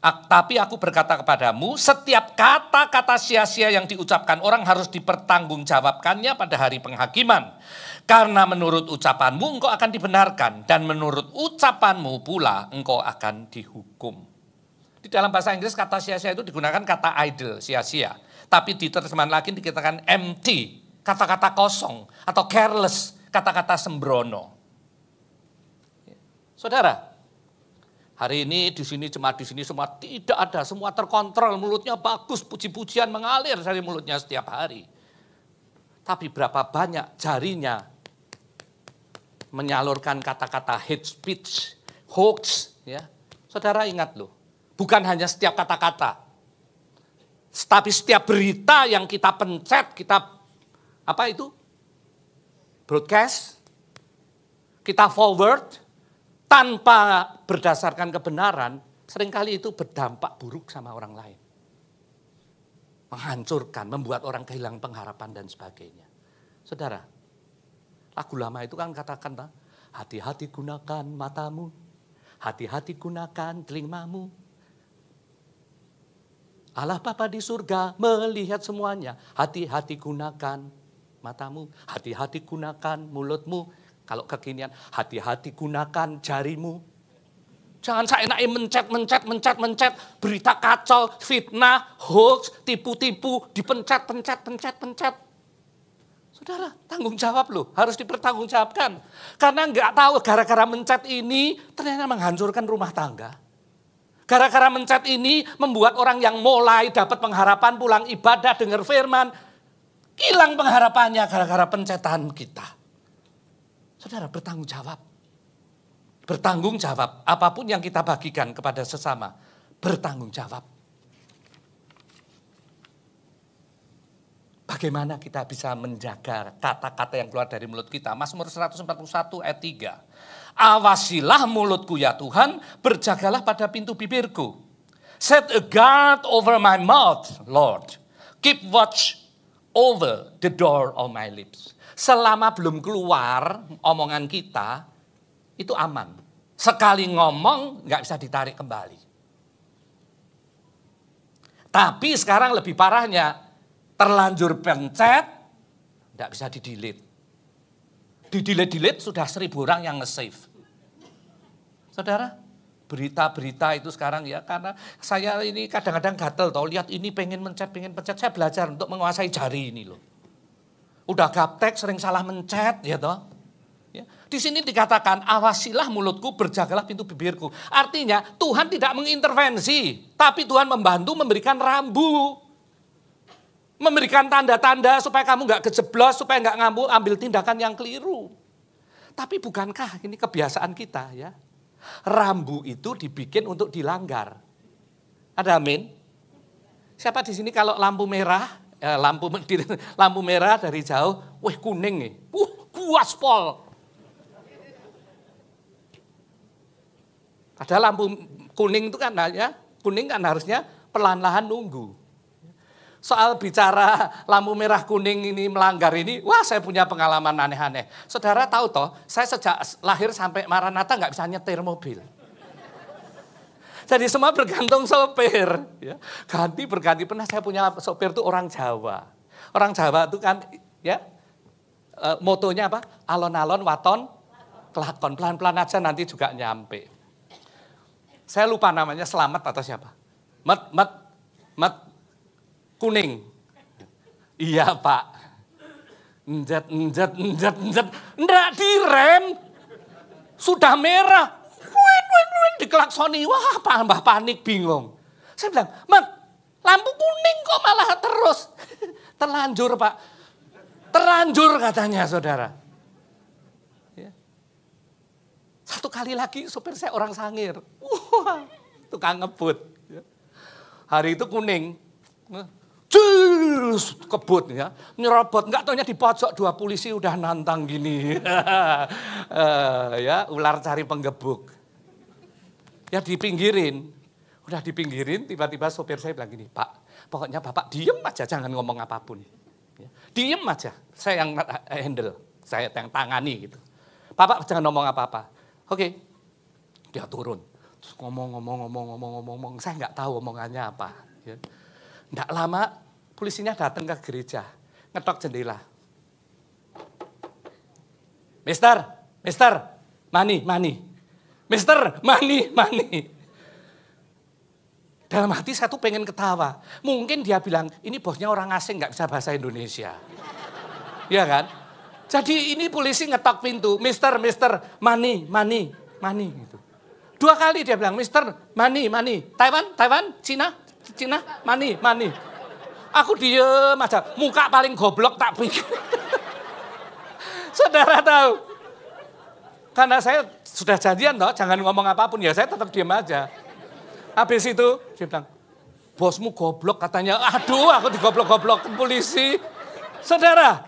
Tapi aku berkata kepadamu, setiap kata-kata sia-sia yang diucapkan orang harus dipertanggungjawabkannya pada hari penghakiman. Karena menurut ucapanmu engkau akan dibenarkan, dan menurut ucapanmu pula engkau akan dihukum. Di dalam bahasa Inggris kata sia-sia itu digunakan kata idle, sia-sia. Tapi di terjemahan lagi dikatakan empty, kata-kata kosong, atau careless, kata-kata sembrono. Saudara, hari ini di sini jemaat di sini semua tidak ada, semua terkontrol, mulutnya bagus, puji-pujian mengalir dari mulutnya setiap hari. Tapi berapa banyak jarinya menyalurkan kata-kata hate speech, hoax, ya. Saudara ingat loh, bukan hanya setiap kata-kata, tapi setiap berita yang kita pencet, kita broadcast, kita forward tanpa berdasarkan kebenaran, seringkali itu berdampak buruk sama orang lain. Menghancurkan, membuat orang kehilangan pengharapan dan sebagainya. Saudara, lagu lama itu kan katakan, hati-hati gunakan matamu, hati-hati gunakan telingamu. Allah Bapa di surga melihat semuanya, hati-hati gunakan matamu, hati-hati gunakan mulutmu. Kalau kekinian, hati-hati gunakan jarimu. Jangan seenaknya mencet, berita kacau, fitnah, hoax, tipu-tipu, dipencet. Saudara, tanggung jawab loh, harus dipertanggungjawabkan. Karena nggak tahu gara-gara mencet ini ternyata menghancurkan rumah tangga. Gara-gara mencet ini membuat orang yang mulai dapat pengharapan pulang ibadah, dengar firman, hilang pengharapannya gara-gara pencetan kita. Saudara, bertanggung jawab. Bertanggung jawab, apapun yang kita bagikan kepada sesama, bertanggung jawab. Bagaimana kita bisa menjaga kata-kata yang keluar dari mulut kita? Mazmur 141 ayat 3. Awasilah mulutku ya Tuhan, berjagalah pada pintu bibirku. Set a guard over my mouth, Lord. Keep watch over the door of my lips. Selama belum keluar omongan kita, itu aman. Sekali ngomong nggak bisa ditarik kembali. Tapi sekarang lebih parahnya, terlanjur pencet, nggak bisa di-delete. Di-delete sudah 1.000 orang yang nge-save. Saudara, berita-berita itu sekarang ya, karena saya ini kadang-kadang gatel tau, lihat ini pengen pencet, saya belajar untuk menguasai jari ini loh. Udah gaptek sering salah mencet ya toh. Ya. Di sini dikatakan awasilah mulutku, berjagalah pintu bibirku. Artinya Tuhan tidak mengintervensi, tapi Tuhan membantu memberikan rambu. Memberikan tanda-tanda supaya kamu nggak kejeblos, supaya nggak ambil tindakan yang keliru. Tapi bukankah ini kebiasaan kita ya? Rambu itu dibikin untuk dilanggar. Ada amin? Siapa di sini kalau lampu merah, lampu merah dari jauh, wih kuning nih, gaspol. Padahal lampu kuning itu kan ya, kuning kan harusnya pelan-pelan nunggu. Soal bicara lampu merah kuning ini melanggar ini, wah saya punya pengalaman aneh-aneh. Saudara tahu toh, saya sejak lahir sampai Maranatha nggak bisa nyetir mobil. Jadi semua bergantung sopir. Ya. Berganti pernah saya punya sopir itu orang Jawa. Orang Jawa itu kan ya motonya apa? Alon-alon waton kelakon, pelan-pelan aja nanti juga nyampe. Saya lupa namanya, Selamat atau siapa? Met kuning. Iya Pak. Njet. Nggak direm. Sudah merah. Diklaksoni. Wah Mbah panik bingung. Saya bilang, Mat, lampu kuning kok malah terus. Terlanjur Pak. Terlanjur katanya saudara. Ya. Satu kali lagi sopir saya orang Sangir. Wah, tukang ngebut. Hari itu kuning. kebut ya, nyerobot, nggak taunya di pojok 2 polisi udah nantang gini. Ya, ular cari penggebuk. Ya dipinggirin, udah dipinggirin, tiba-tiba sopir saya bilang gini, Pak, pokoknya Bapak diem aja, jangan ngomong apapun. Ya, diem aja, saya yang handle, saya yang tangani gitu. Bapak jangan ngomong apa-apa. Oke, dia turun, terus ngomong, saya nggak tahu omongannya apa. Ya. Nggak lama, polisinya datang ke gereja, ngetok jendela. Mister, money. Mister, money. Dalam hati saya tuh pengen ketawa. Mungkin dia bilang, ini bosnya orang asing nggak bisa bahasa Indonesia. Iya kan? Jadi ini polisi ngetok pintu, Mister, money. Gitu. 2 kali dia bilang, Mister, money. Taiwan, Cina, money. Aku diem aja, muka paling goblok tak pikir. Saudara tahu, karena saya sudah janjian toh, jangan ngomong apapun, ya saya tetap diem aja. Habis itu dia bilang, bosmu goblok katanya, aduh aku digoblok-goblok polisi. Saudara,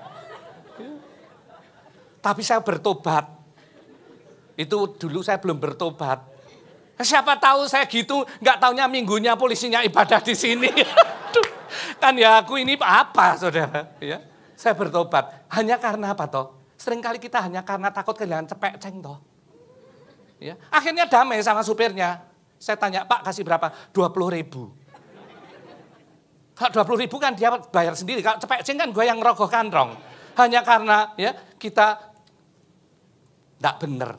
tapi saya bertobat. Itu dulu saya belum bertobat. Siapa tahu saya gitu, nggak taunya minggunya polisinya ibadah di sini. Kan ya aku ini apa, saudara? Ya, saya bertobat. Hanya karena apa toh? Seringkali kita hanya karena takut kehilangan cepek-ceng toh. Ya, akhirnya damai sama supirnya. Saya tanya, Pak kasih berapa? 20.000. Kalau 20.000 kan dia bayar sendiri. Kalau cepek-ceng kan gue yang ngerogoh kantong. Hanya karena ya kita tidak benar.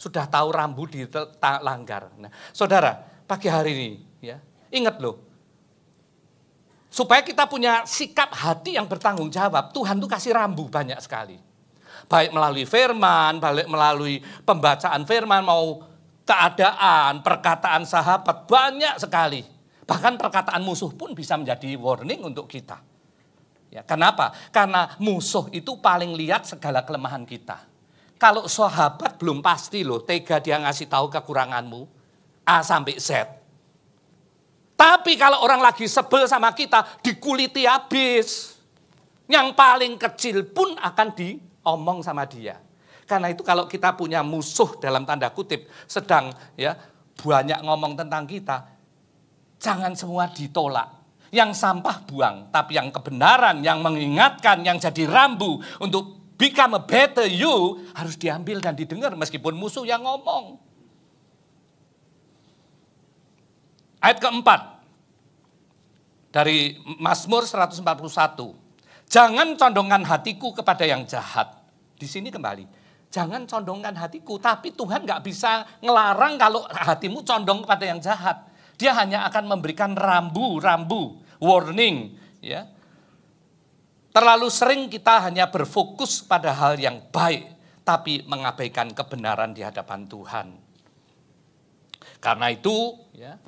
Sudah tahu rambu dilanggar. Nah, saudara, pagi hari ini ya, ingat loh. Supaya kita punya sikap hati yang bertanggung jawab, Tuhan tuh kasih rambu banyak sekali. Baik melalui firman, baik melalui pembacaan firman, mau keadaan, perkataan sahabat, banyak sekali. Bahkan perkataan musuh pun bisa menjadi warning untuk kita. Ya, kenapa? Karena musuh itu paling lihat segala kelemahan kita. Kalau sahabat belum pasti loh, tega dia ngasih tahu kekuranganmu, A sampai Z. Tapi kalau orang lagi sebel sama kita, dikuliti habis. Yang paling kecil pun akan diomong sama dia. Karena itu kalau kita punya musuh dalam tanda kutip, sedang ya banyak ngomong tentang kita, jangan semua ditolak. Yang sampah buang, tapi yang kebenaran, yang mengingatkan, yang jadi rambu untuk become a better you, harus diambil dan didengar meskipun musuh yang ngomong. Ayat keempat dari Mazmur 141. Jangan condongkan hatiku kepada yang jahat. Di sini kembali, jangan condongkan hatiku, tapi Tuhan nggak bisa ngelarang kalau hatimu condong kepada yang jahat. Dia hanya akan memberikan rambu, warning, ya. Terlalu sering kita hanya berfokus pada hal yang baik, tapi mengabaikan kebenaran di hadapan Tuhan. Karena itu, ya,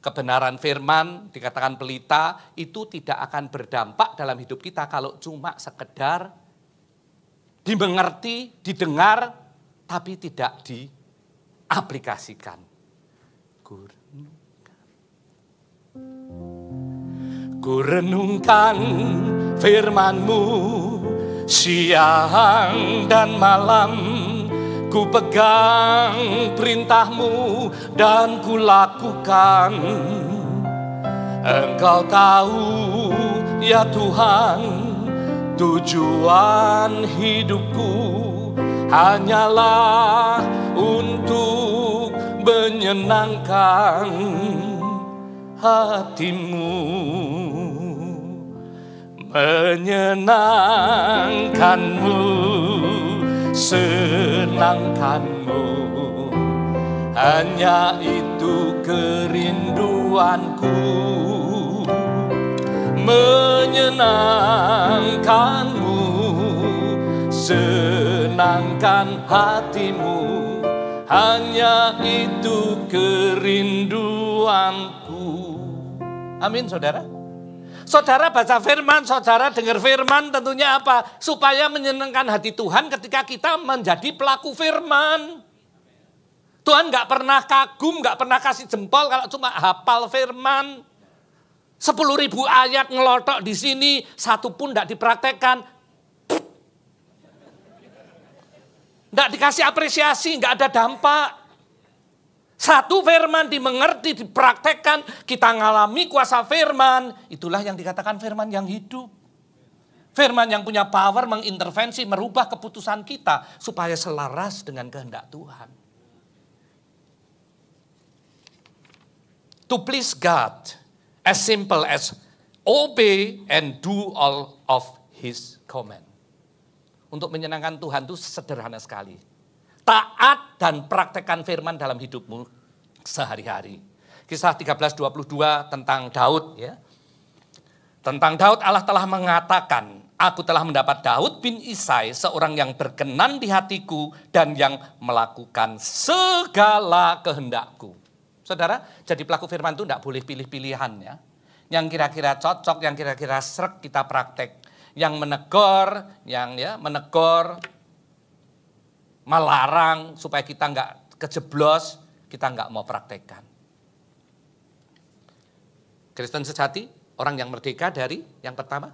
kebenaran firman dikatakan pelita itu tidak akan berdampak dalam hidup kita kalau cuma sekedar dimengerti, didengar, tapi tidak diaplikasikan. Ku renungkan firman-Mu siang dan malam, ku pegang perintah-Mu dan ku lakukan. Engkau tahu ya Tuhan, tujuan hidupku hanyalah untuk menyenangkan hati-Mu, menyenangkan-Mu, senangkan-Mu. Hanya itu kerinduanku, menyenangkan-Mu, senangkan hati-Mu. Hanya itu kerinduanku. Amin, saudara. Saudara baca firman, saudara dengar firman, tentunya apa? Supaya menyenangkan hati Tuhan ketika kita menjadi pelaku firman. Tuhan gak pernah kagum, gak pernah kasih jempol kalau cuma hafal firman. 10.000 ayat ngelotok di sini, satu pun tidak dipraktekkan. Tidak dikasih apresiasi, nggak ada dampak. Satu firman dimengerti, dipraktekkan, kita ngalami kuasa firman. Itulah yang dikatakan firman yang hidup. Firman yang punya power mengintervensi, merubah keputusan kita supaya selaras dengan kehendak Tuhan. To please God, as simple as obey and do all of His command. Untuk menyenangkan Tuhan itu sederhana sekali. Taat dan praktekkan firman dalam hidupmu sehari-hari. Kisah 13:22 tentang Daud ya. Tentang Daud Allah telah mengatakan, aku telah mendapat Daud bin Isai, seorang yang berkenan di hatiku dan yang melakukan segala kehendakku. Saudara, jadi pelaku firman itu tidak boleh pilih-pilihan ya. Yang kira-kira cocok, yang kira-kira srek kita praktek. Yang menegur, melarang supaya kita nggak kejeblos, kita nggak mau praktekkan. Kristen sejati, orang yang merdeka dari yang pertama,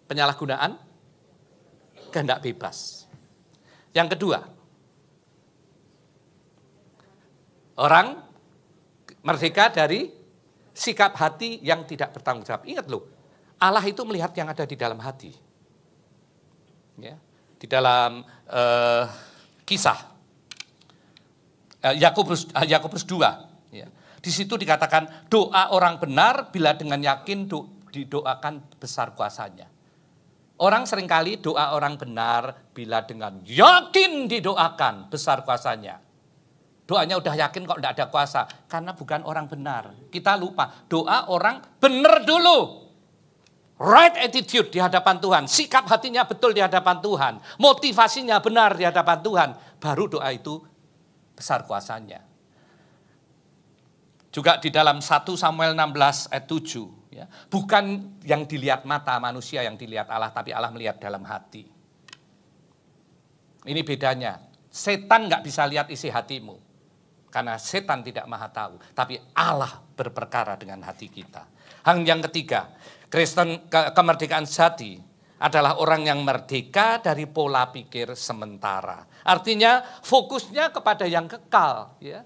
penyalahgunaan kehendak bebas. Yang kedua, orang merdeka dari sikap hati yang tidak bertanggung jawab. Ingat loh, Allah itu melihat yang ada di dalam hati. Ya. Di dalam kisah Yakobus 2 ya. Di situ dikatakan doa orang benar bila dengan yakin didoakan besar kuasanya. Orang seringkali doa orang benar bila dengan yakin didoakan besar kuasanya. Doanya udah yakin kok tidak ada kuasa karena bukan orang benar. Kita lupa doa orang benar dulu. Right attitude di hadapan Tuhan, sikap hatinya betul di hadapan Tuhan, motivasinya benar di hadapan Tuhan, baru doa itu besar kuasanya. Juga di dalam 1 Samuel 16 ayat 7, ya, bukan yang dilihat mata manusia yang dilihat Allah, tapi Allah melihat dalam hati. Ini bedanya, setan nggak bisa lihat isi hatimu, karena setan tidak maha tahu, tapi Allah berperkara dengan hati kita. Yang ketiga, Kristen kemerdekaan sejati adalah orang yang merdeka dari pola pikir sementara. Artinya fokusnya kepada yang kekal. Ya.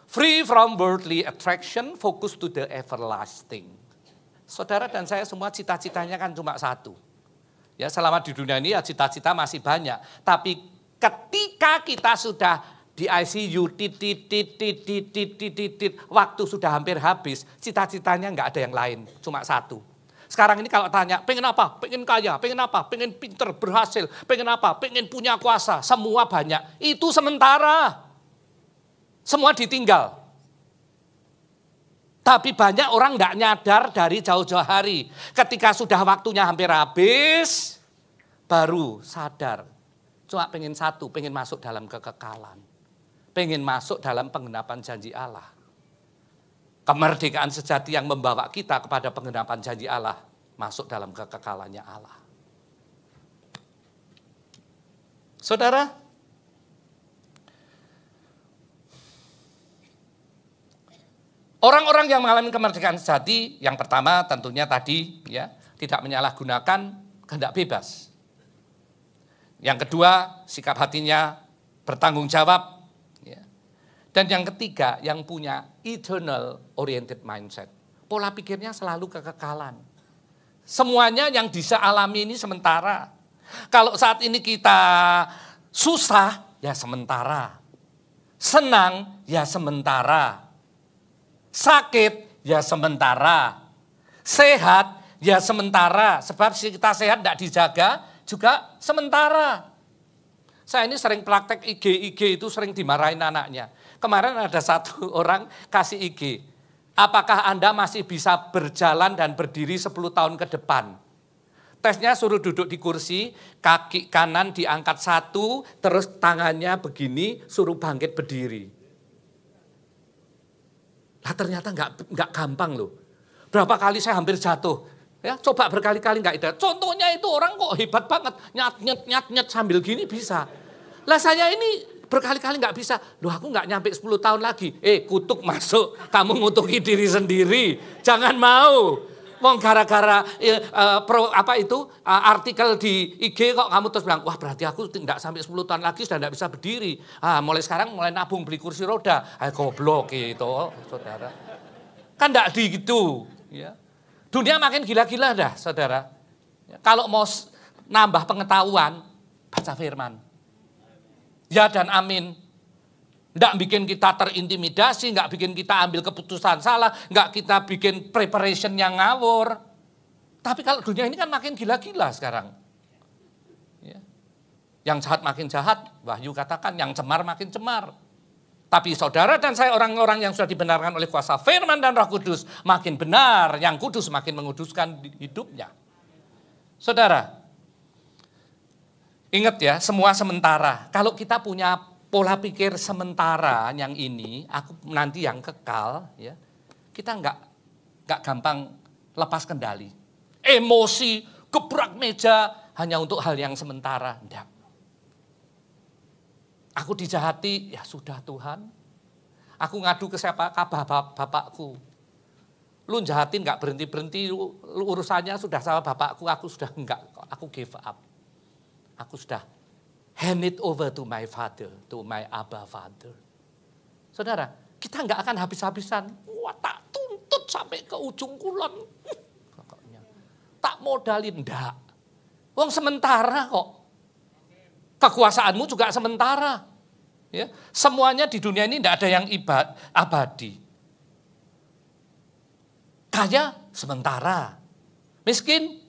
Free from worldly attraction, focus to the everlasting. Saudara dan saya semua cita-citanya kan cuma satu. Ya, selama di dunia ini ya cita-cita masih banyak. Tapi ketika kita sudah di ICU, waktu sudah hampir habis, cita-citanya nggak ada yang lain, cuma satu. Sekarang ini kalau tanya, pengen apa? Pengen kaya, pengen apa? Pengen pinter, berhasil, pengen apa? Pengen punya kuasa, semua banyak. Itu sementara, semua ditinggal. Tapi banyak orang nggak nyadar dari jauh-jauh hari. Ketika sudah waktunya hampir habis, baru sadar. Cuma pengen satu, pengen masuk dalam kekekalan. Pengen masuk dalam penggenapan janji Allah. Kemerdekaan sejati yang membawa kita kepada penggenapan janji Allah. Masuk dalam kekekalannya Allah. Saudara, orang-orang yang mengalami kemerdekaan sejati, yang pertama tentunya tadi ya, tidak menyalahgunakan kehendak bebas. Yang kedua, sikap hatinya bertanggung jawab. Dan yang ketiga, yang punya eternal oriented mindset. Pola pikirnya selalu kekekalan. Semuanya yang bisa alami ini sementara. Kalau saat ini kita susah, ya sementara. Senang, ya sementara. Sakit, ya sementara. Sehat, ya sementara. Sebab kita sehat tidak dijaga, juga sementara. Saya ini sering praktek IG itu sering dimarahin anaknya. Kemarin ada satu orang kasih IG, apakah Anda masih bisa berjalan dan berdiri 10 tahun ke depan? Tesnya suruh duduk di kursi, kaki kanan diangkat satu, terus tangannya begini, suruh bangkit berdiri. Lah ternyata nggak gampang loh. Berapa kali saya hampir jatuh. Ya, coba berkali-kali nggak ada. Contohnya itu orang kok hebat banget, nyat-nyat sambil gini bisa. Lah saya ini berkali-kali nggak bisa. Loh aku nggak nyampe 10 tahun lagi. Kutuk masuk, kamu ngutuki diri sendiri. Jangan mau. Wong gara-gara artikel di IG kok kamu terus bilang, wah berarti aku tidak sampai 10 tahun lagi sudah tidak bisa berdiri. Mulai sekarang mulai nabung beli kursi roda. Goblok gitu, saudara. Kan tidak gitu. Ya. Dunia makin gila-gila dah, saudara. Kalau mau nambah pengetahuan, baca firman. Ya dan amin. Nggak bikin kita terintimidasi, nggak bikin kita ambil keputusan salah, nggak kita bikin preparation yang ngawur. Tapi kalau dunia ini kan makin gila-gila sekarang. Ya. Yang jahat makin jahat, Wahyu katakan yang cemar makin cemar. Tapi saudara dan saya orang-orang yang sudah dibenarkan oleh kuasa firman dan Roh Kudus makin benar, yang kudus makin menguduskan hidupnya. Saudara, ingat ya, semua sementara. Kalau kita punya pola pikir sementara yang ini, aku nanti yang kekal, ya, kita nggak gampang lepas kendali. Emosi, gebrak meja hanya untuk hal yang sementara. Enggak. Aku dijahati, ya sudah Tuhan. Aku ngadu ke siapa? Ke bapakku. Lu jahatin nggak berhenti-berhenti, urusannya sudah sama bapakku, aku sudah enggak, aku give up. Aku sudah hand it over to my father, to my Abba Father. Saudara, kita nggak akan habis-habisan. Wah, tak tuntut sampai ke ujung kulon. Tak modalin, enggak. Wong sementara kok. Kekuasaanmu juga sementara. Ya, semuanya di dunia ini enggak ada yang abadi. Kaya sementara. Miskin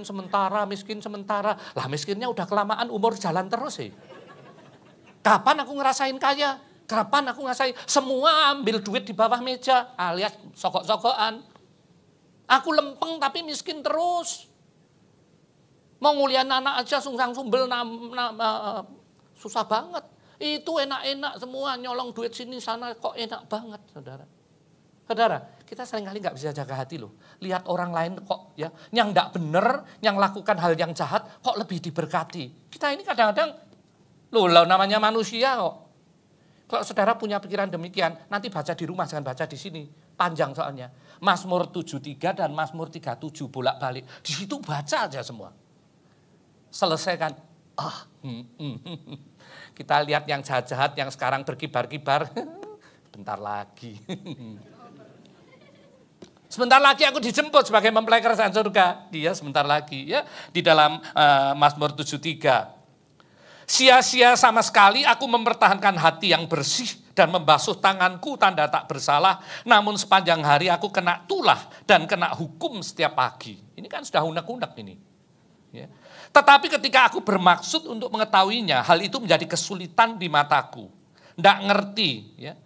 sementara. Lah miskinnya udah kelamaan, umur jalan terus sih. Kapan aku ngerasain kaya? Kapan aku ngerasain? Semua ambil duit di bawah meja alias sokok-sokokan. Aku lempeng tapi miskin terus. Mau nguliahin anak aja sungsang sumbel susah banget. Itu enak-enak semua, nyolong duit sini sana kok enak banget, saudara. Saudara, kita seringkali nggak bisa jaga hati loh. Lihat orang lain kok ya, yang nggak bener, yang lakukan hal yang jahat, kok lebih diberkati. Kita ini kadang-kadang, loh namanya manusia kok. Kalau saudara punya pikiran demikian, nanti baca di rumah, jangan baca di sini. Panjang soalnya. Mazmur 73 dan Mazmur 37 bolak-balik. Di situ baca aja semua. Selesaikan. Kita lihat yang jahat-jahat yang sekarang berkibar-kibar. Bentar lagi. Sebentar lagi aku dijemput sebagai mempelai kerajaan surga. Dia sebentar lagi ya di dalam Mazmur 73. Sia-sia sama sekali aku mempertahankan hati yang bersih dan membasuh tanganku tanda tak bersalah. Namun sepanjang hari aku kena tulah dan kena hukum setiap pagi. Ini kan sudah unek-unek ini. Ya. Tetapi ketika aku bermaksud untuk mengetahuinya, hal itu menjadi kesulitan di mataku. Nggak ngerti. Ya.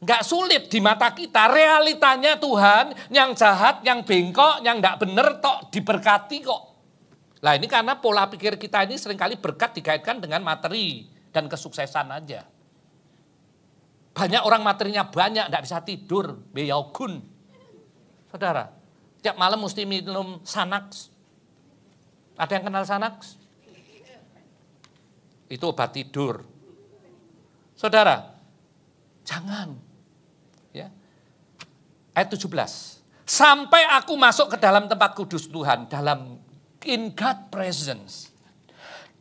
Nggak sulit di mata kita. Realitanya Tuhan yang jahat, yang bengkok, yang nggak bener tok diberkati kok. Nah ini karena pola pikir kita ini seringkali berkat dikaitkan dengan materi dan kesuksesan aja. Banyak orang materinya banyak, nggak bisa tidur, beyogun. Saudara, tiap malam mesti minum Xanax. Ada yang kenal Xanax? Itu obat tidur. Saudara, jangan. Ya. Ayat 17. Sampai aku masuk ke dalam tempat kudus Tuhan, in God presence,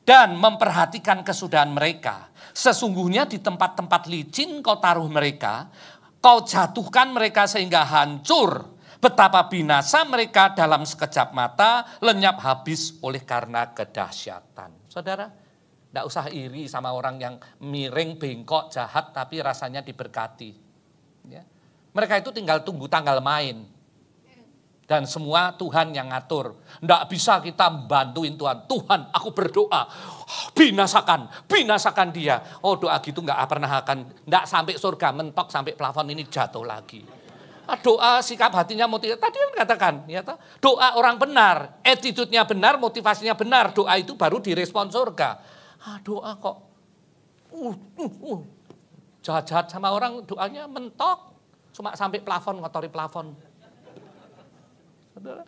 dan memperhatikan kesudahan mereka. Sesungguhnya di tempat-tempat licin kau taruh mereka, kau jatuhkan mereka sehingga hancur. Betapa binasa mereka dalam sekejap mata, lenyap habis oleh karena kedahsyatan. Saudara, tidak usah iri sama orang yang miring, bengkok, jahat, tapi rasanya diberkati. Ya. Mereka itu tinggal tunggu tanggal main. Dan semua Tuhan yang ngatur. Tidak bisa kita bantuin Tuhan. Tuhan, aku berdoa, binasakan dia. Oh doa gitu nggak pernah akan, nggak sampai surga, mentok sampai plafon ini jatuh lagi. Doa sikap hatinya motivasi. Tadi kan katakan, ya, doa orang benar, attitude-nya benar, motivasinya benar. Doa itu baru direspon surga. Doa kok jahat-jahat sama orang, doanya mentok. Cuma sampai plafon, ngotori plafon. Saudara.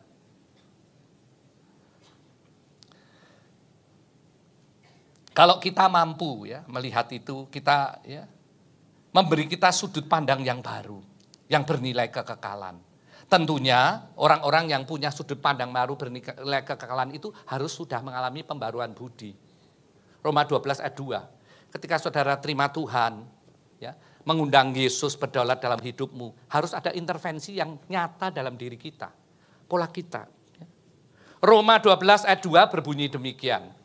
Kalau kita mampu ya melihat itu, kita ya memberi kita sudut pandang yang baru, yang bernilai kekekalan. Tentunya orang-orang yang punya sudut pandang baru bernilai kekekalan itu harus sudah mengalami pembaruan budi. Roma 12 ayat 2. Ketika saudara terima Tuhan, ya, mengundang Yesus berdaulat dalam hidupmu, harus ada intervensi yang nyata dalam diri kita, pola kita. Ya. Roma 12 ayat 2 berbunyi demikian.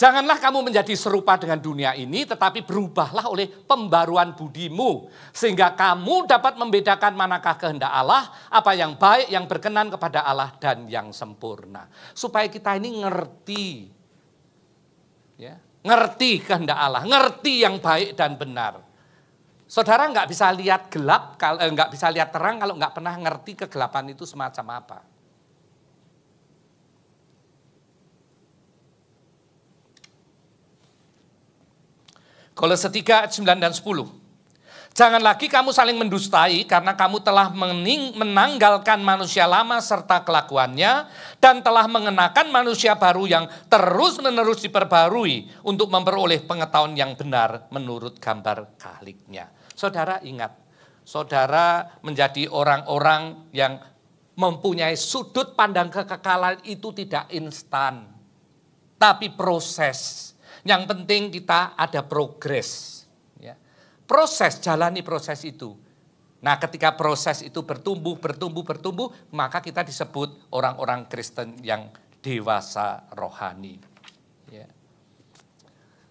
Janganlah kamu menjadi serupa dengan dunia ini, tetapi berubahlah oleh pembaruan budimu, sehingga kamu dapat membedakan manakah kehendak Allah, apa yang baik, yang berkenan kepada Allah, dan yang sempurna. Supaya kita ini ngerti, ya, ngerti kehendak Allah, ngerti yang baik dan benar. Saudara nggak bisa lihat gelap, nggak bisa lihat terang kalau nggak pernah ngerti kegelapan itu semacam apa. Kolose 3 ayat 9 dan 10. Jangan lagi kamu saling mendustai karena kamu telah menanggalkan manusia lama serta kelakuannya dan telah mengenakan manusia baru yang terus-menerus diperbarui untuk memperoleh pengetahuan yang benar menurut gambar khalik-Nya. Saudara ingat, saudara menjadi orang-orang yang mempunyai sudut pandang kekekalan itu tidak instan, tapi proses. Yang penting kita ada progres. Ya. Proses, jalani proses itu. Nah ketika proses itu bertumbuh, maka kita disebut orang-orang Kristen yang dewasa rohani. Ya.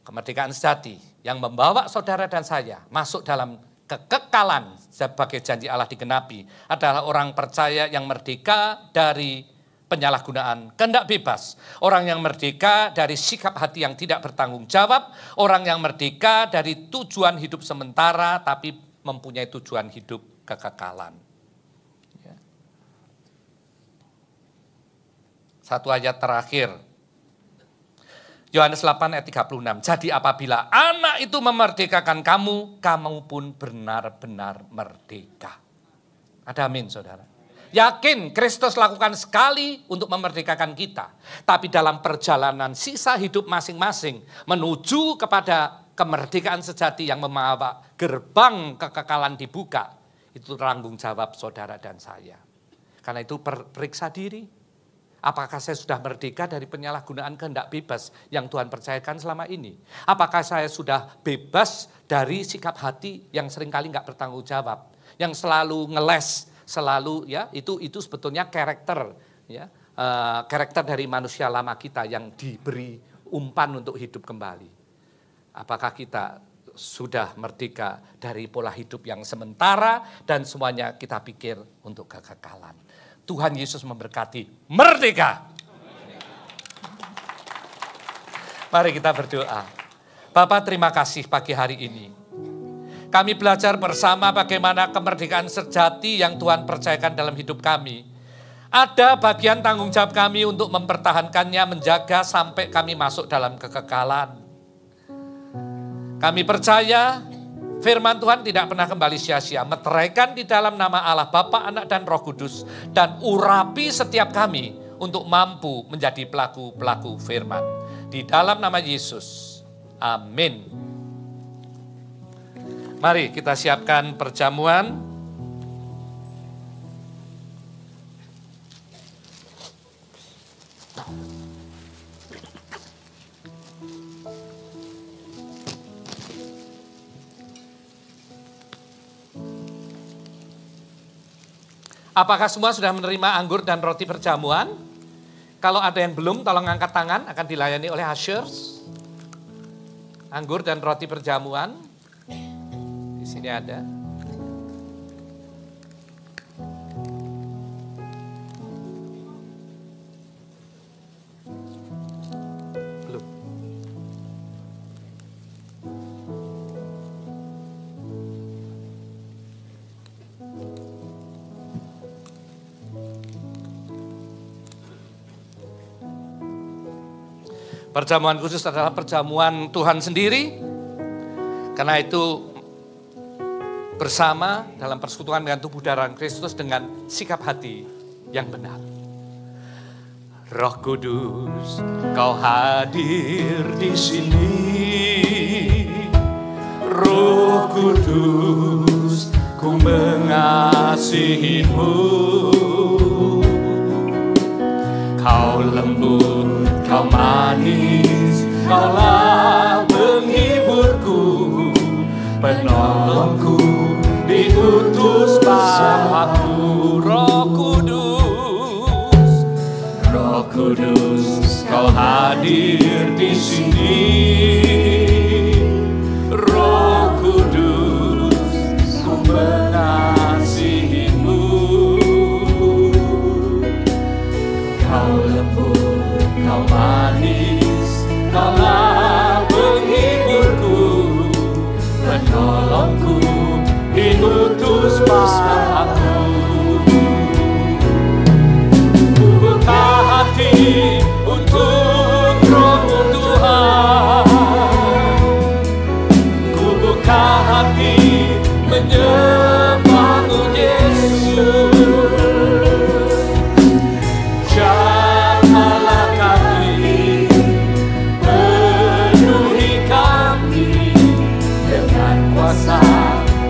Kemerdekaan sejati yang membawa saudara dan saya masuk dalam kekekalan sebagai janji Allah digenapi adalah orang percaya yang merdeka dari penyalahgunaan kehendak bebas. Orang yang merdeka dari sikap hati yang tidak bertanggung jawab. Orang yang merdeka dari tujuan hidup sementara tapi mempunyai tujuan hidup kekekalan. Ya. Satu ayat terakhir. Yohanes 8 ayat 36. Jadi apabila anak itu memerdekakan kamu, kamu pun benar-benar merdeka. Ada amin saudara. Yakin Kristus lakukan sekali untuk memerdekakan kita. Tapi dalam perjalanan sisa hidup masing-masing menuju kepada kemerdekaan sejati yang membawa gerbang kekekalan dibuka. Itu tanggung jawab saudara dan saya. Karena itu periksa diri. Apakah saya sudah merdeka dari penyalahgunaan kehendak bebas yang Tuhan percayakan selama ini? Apakah saya sudah bebas dari sikap hati yang seringkali nggak bertanggung jawab? Yang selalu ngeles. Selalu ya itu sebetulnya karakter ya karakter dari manusia lama kita yang diberi umpan untuk hidup kembali. Apakah kita sudah merdeka dari pola hidup yang sementara dan semuanya kita pikir untuk kekekalan. Tuhan Yesus memberkati merdeka. Mari kita berdoa. Bapa terima kasih pagi hari ini. Kami belajar bersama bagaimana kemerdekaan sejati yang Tuhan percayakan dalam hidup kami. Ada bagian tanggung jawab kami untuk mempertahankannya, menjaga sampai kami masuk dalam kekekalan. Kami percaya firman Tuhan tidak pernah kembali sia-sia. Meteraikan di dalam nama Allah Bapa, Anak, dan Roh Kudus. Dan urapi setiap kami untuk mampu menjadi pelaku-pelaku firman. Di dalam nama Yesus. Amin. Mari kita siapkan perjamuan. Apakah semua sudah menerima anggur dan roti perjamuan? Kalau ada yang belum, tolong angkat tangan, akan dilayani oleh ushers. Anggur dan roti perjamuan. Di sini ada. Belum. Perjamuan khusus adalah perjamuan Tuhan sendiri. Karena itu bersama dalam persekutuan dengan tubuh darah Kristus dengan sikap hati yang benar. Roh Kudus, Kau hadir di sini. Roh Kudus, ku mengasihi-Mu. Kau lembut, Kau manis, Kaulah penghiburku, penolongku, diutus Bapa-Ku. Roh Kudus, Roh Kudus, Kau hadir di sini. Roh Kudus, ku mengasihi-Mu. Kau lembut, Kau manis, Kaulah penghiburku, penolongku, diutus Bapa-Ku. Ku buka hati untuk Roh-Mu Tuhan. Ku buka hati menyembah-Mu Yesus. Jamahlah kami, penuhi kami dengan kuasa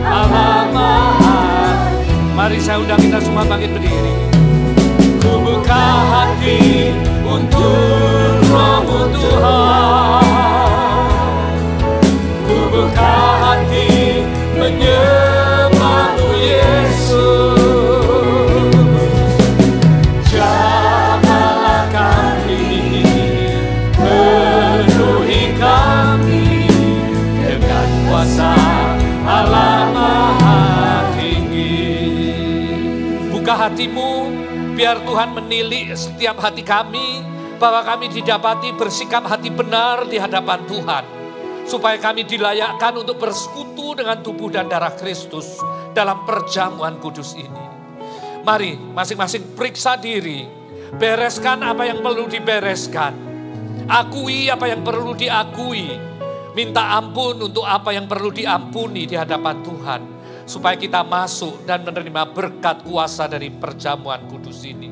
Allah Maha. Mari saya undang kita semua bangkit berdiri. Ku buka hati untuk Roh-Mu Tuhan. Ku buka hati menyembah-Mu Yesus. Jamahlah kami, penuhi kami dengan kuasa Allah Maha Tinggi. Buka hatimu, biar Tuhan menilik setiap hati kami, bahwa kami didapati bersikap hati benar di hadapan Tuhan. Supaya kami dilayakkan untuk bersekutu dengan tubuh dan darah Kristus dalam perjamuan kudus ini. Mari masing-masing periksa diri, bereskan apa yang perlu dibereskan. Akui apa yang perlu diakui. Minta ampun untuk apa yang perlu diampuni di hadapan Tuhan. Supaya kita masuk dan menerima berkat kuasa dari perjamuan kudus ini.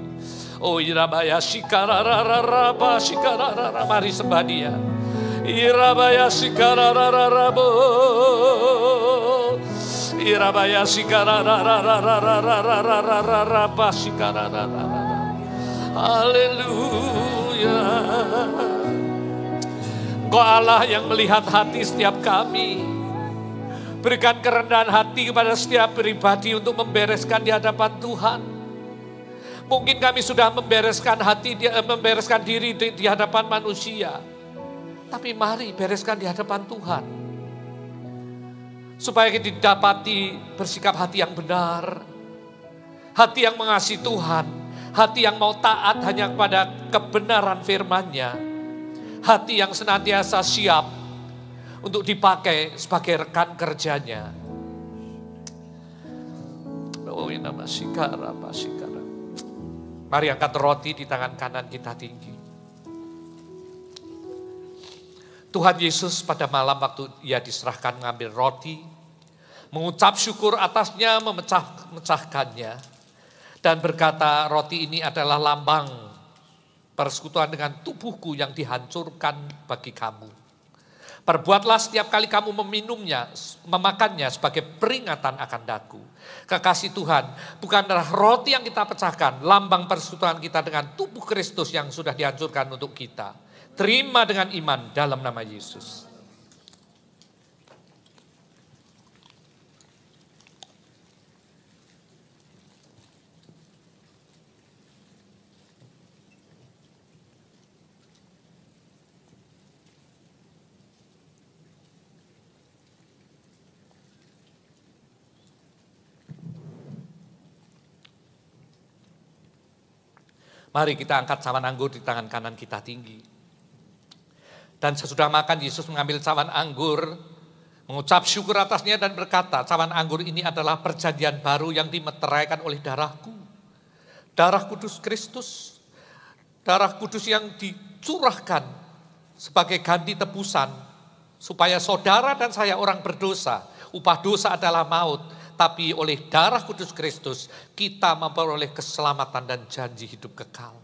Oh irabaya shikararararaba shikararara. Mari sembah Dia. Irabaya shikararararabo. Irabaya shikararararararararararaba shikarararara. Haleluya. Engkau Allah yang melihat hati setiap kami. Berikan kerendahan hati kepada setiap pribadi untuk membereskan di hadapan Tuhan. Mungkin kami sudah membereskan hati, membereskan diri di hadapan manusia. Tapi mari bereskan di hadapan Tuhan. Supaya kita didapati bersikap hati yang benar. Hati yang mengasihi Tuhan. Hati yang mau taat hanya kepada kebenaran firman-Nya. Hati yang senantiasa siap untuk dipakai sebagai rekan kerjanya. Oh, nama sikara, sikara. Mari angkat roti di tangan kanan kita tinggi. Tuhan Yesus pada malam waktu Ia diserahkan mengambil roti, mengucap syukur atasnya, memecahkannya, dan berkata, roti ini adalah lambang persekutuan dengan tubuhku yang dihancurkan bagi kamu. Perbuatlah setiap kali kamu meminumnya, memakannya sebagai peringatan akan daku. Kekasih Tuhan, bukanlah roti yang kita pecahkan, lambang persekutuan kita dengan tubuh Kristus yang sudah dihancurkan untuk kita. Terima dengan iman dalam nama Yesus. Mari kita angkat cawan anggur di tangan kanan kita tinggi. Dan sesudah makan Yesus mengambil cawan anggur, mengucap syukur atasnya dan berkata, cawan anggur ini adalah perjanjian baru yang dimeteraikan oleh darahku. Darah kudus Kristus, darah kudus yang dicurahkan sebagai ganti tebusan, supaya saudara dan saya orang berdosa, upah dosa adalah maut, tapi oleh darah kudus Kristus kita memperoleh keselamatan dan janji hidup kekal.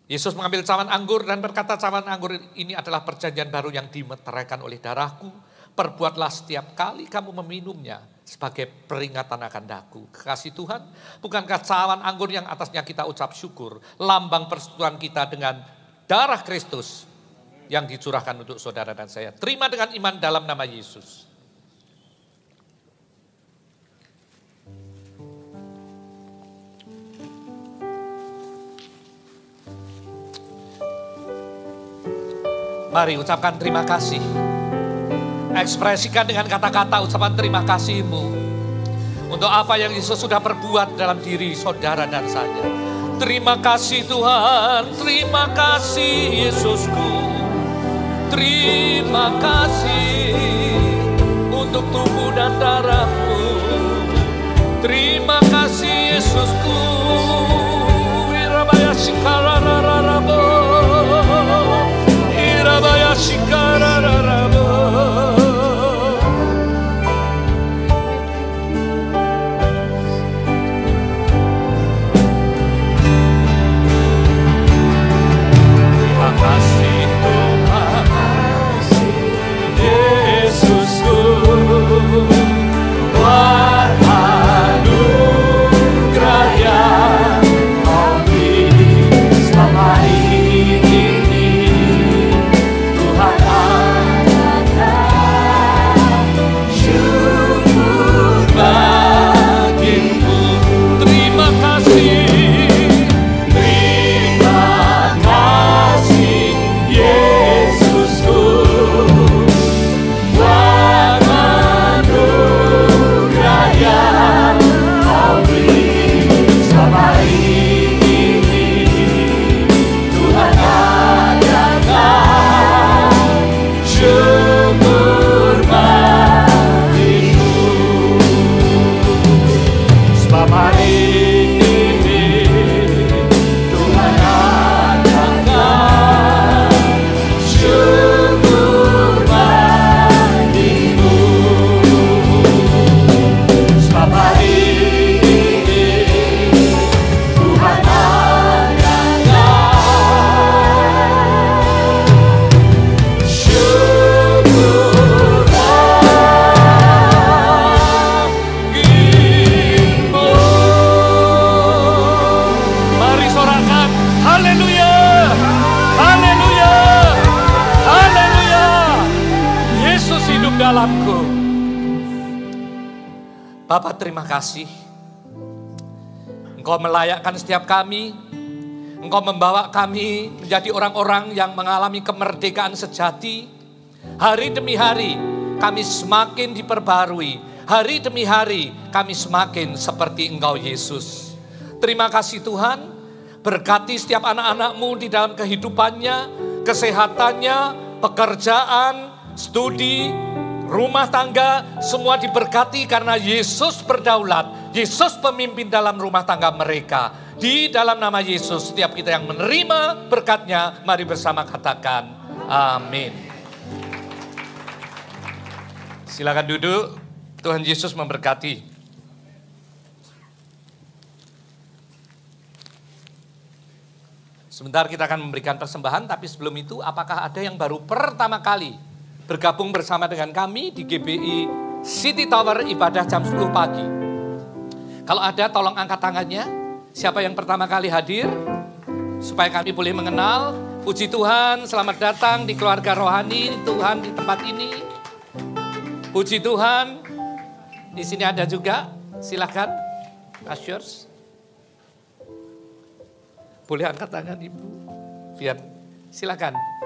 Yesus mengambil cawan anggur dan berkata, cawan anggur ini adalah perjanjian baru yang dimeteraikan oleh darahku. Perbuatlah setiap kali kamu meminumnya sebagai peringatan akan daku. Kekasih Tuhan, bukankah cawan anggur yang atasnya kita ucap syukur, lambang persekutuan kita dengan darah Kristus yang dicurahkan untuk saudara dan saya. Terima dengan iman dalam nama Yesus. Mari ucapkan terima kasih. Ekspresikan dengan kata-kata ucapan terima kasih-Mu untuk apa yang Yesus sudah perbuat dalam diri saudara dan saya. Terima kasih Tuhan, terima kasih Yesusku. Terima kasih untuk tubuh dan darah-Mu. Terima kasih Yesusku. Irabaya shikarararabo. Irabaya shikarararabo. Bapa, terima kasih. Engkau melayakkan setiap kami. Engkau membawa kami menjadi orang-orang yang mengalami kemerdekaan sejati. Hari demi hari kami semakin diperbarui. Hari demi hari kami semakin seperti Engkau Yesus. Terima kasih Tuhan. Berkati setiap anak-anak-Mu di dalam kehidupannya, kesehatannya, pekerjaan, studi, rumah tangga, semua diberkati karena Yesus berdaulat. Yesus pemimpin dalam rumah tangga mereka. Di dalam nama Yesus, setiap kita yang menerima berkat-Nya, mari bersama katakan amin. Silakan duduk. Tuhan Yesus memberkati. Sebentar kita akan memberikan persembahan, tapi sebelum itu apakah ada yang baru pertama kali bergabung bersama dengan kami di GBI City Tower ibadah jam 10 pagi. Kalau ada tolong angkat tangannya. Siapa yang pertama kali hadir? Supaya kami boleh mengenal. Puji Tuhan, selamat datang di keluarga rohani Tuhan di tempat ini. Puji Tuhan. Di sini ada juga. Silakan. Ushers. Boleh angkat tangan Ibu. Biar silakan.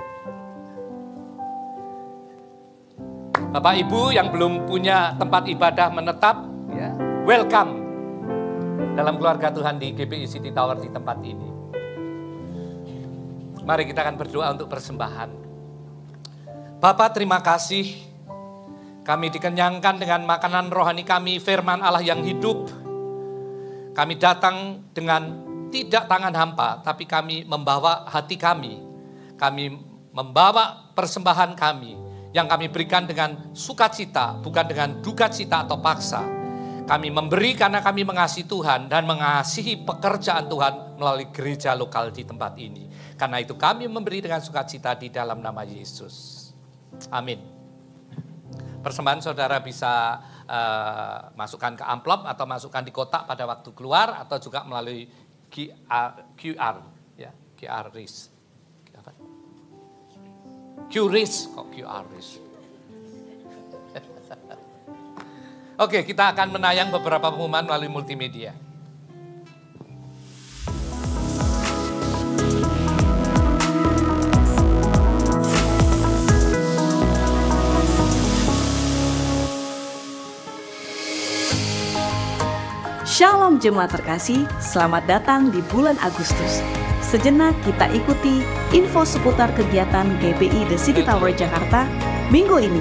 Bapak Ibu yang belum punya tempat ibadah menetap, ya, welcome dalam keluarga Tuhan di GBI City Tower di tempat ini. Mari kita akan berdoa untuk persembahan. Bapa, terima kasih. Kami dikenyangkan dengan makanan rohani kami, firman Allah yang hidup. Kami datang dengan tidak tangan hampa, tapi kami membawa hati kami. Kami membawa persembahan kami yang kami berikan dengan sukacita, bukan dengan duka cita atau paksa. Kami memberi karena kami mengasihi Tuhan dan mengasihi pekerjaan Tuhan melalui gereja lokal di tempat ini. Karena itu kami memberi dengan sukacita di dalam nama Yesus. Amin. Persembahan saudara bisa masukkan ke amplop atau masukkan di kotak pada waktu keluar atau juga melalui QR, ya, QR-RIS. QRIS, kok QRIS. Oke, kita akan menayang beberapa pengumuman melalui multimedia. Shalom jemaat terkasih, selamat datang di bulan Agustus. Sejenak kita ikuti info seputar kegiatan GBI The City Tower Jakarta minggu ini.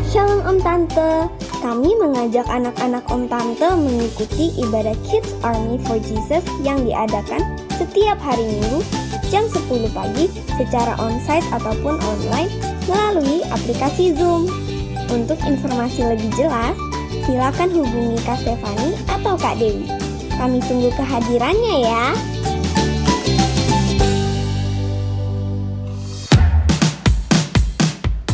Shalom Om Tante, kami mengajak anak-anak Om Tante mengikuti ibadah Kids Army for Jesus yang diadakan setiap hari Minggu jam 10 pagi secara onsite ataupun online melalui aplikasi Zoom. Untuk informasi lebih jelas, silakan hubungi Kak Stefani atau Kak Dewi. Kami tunggu kehadirannya ya.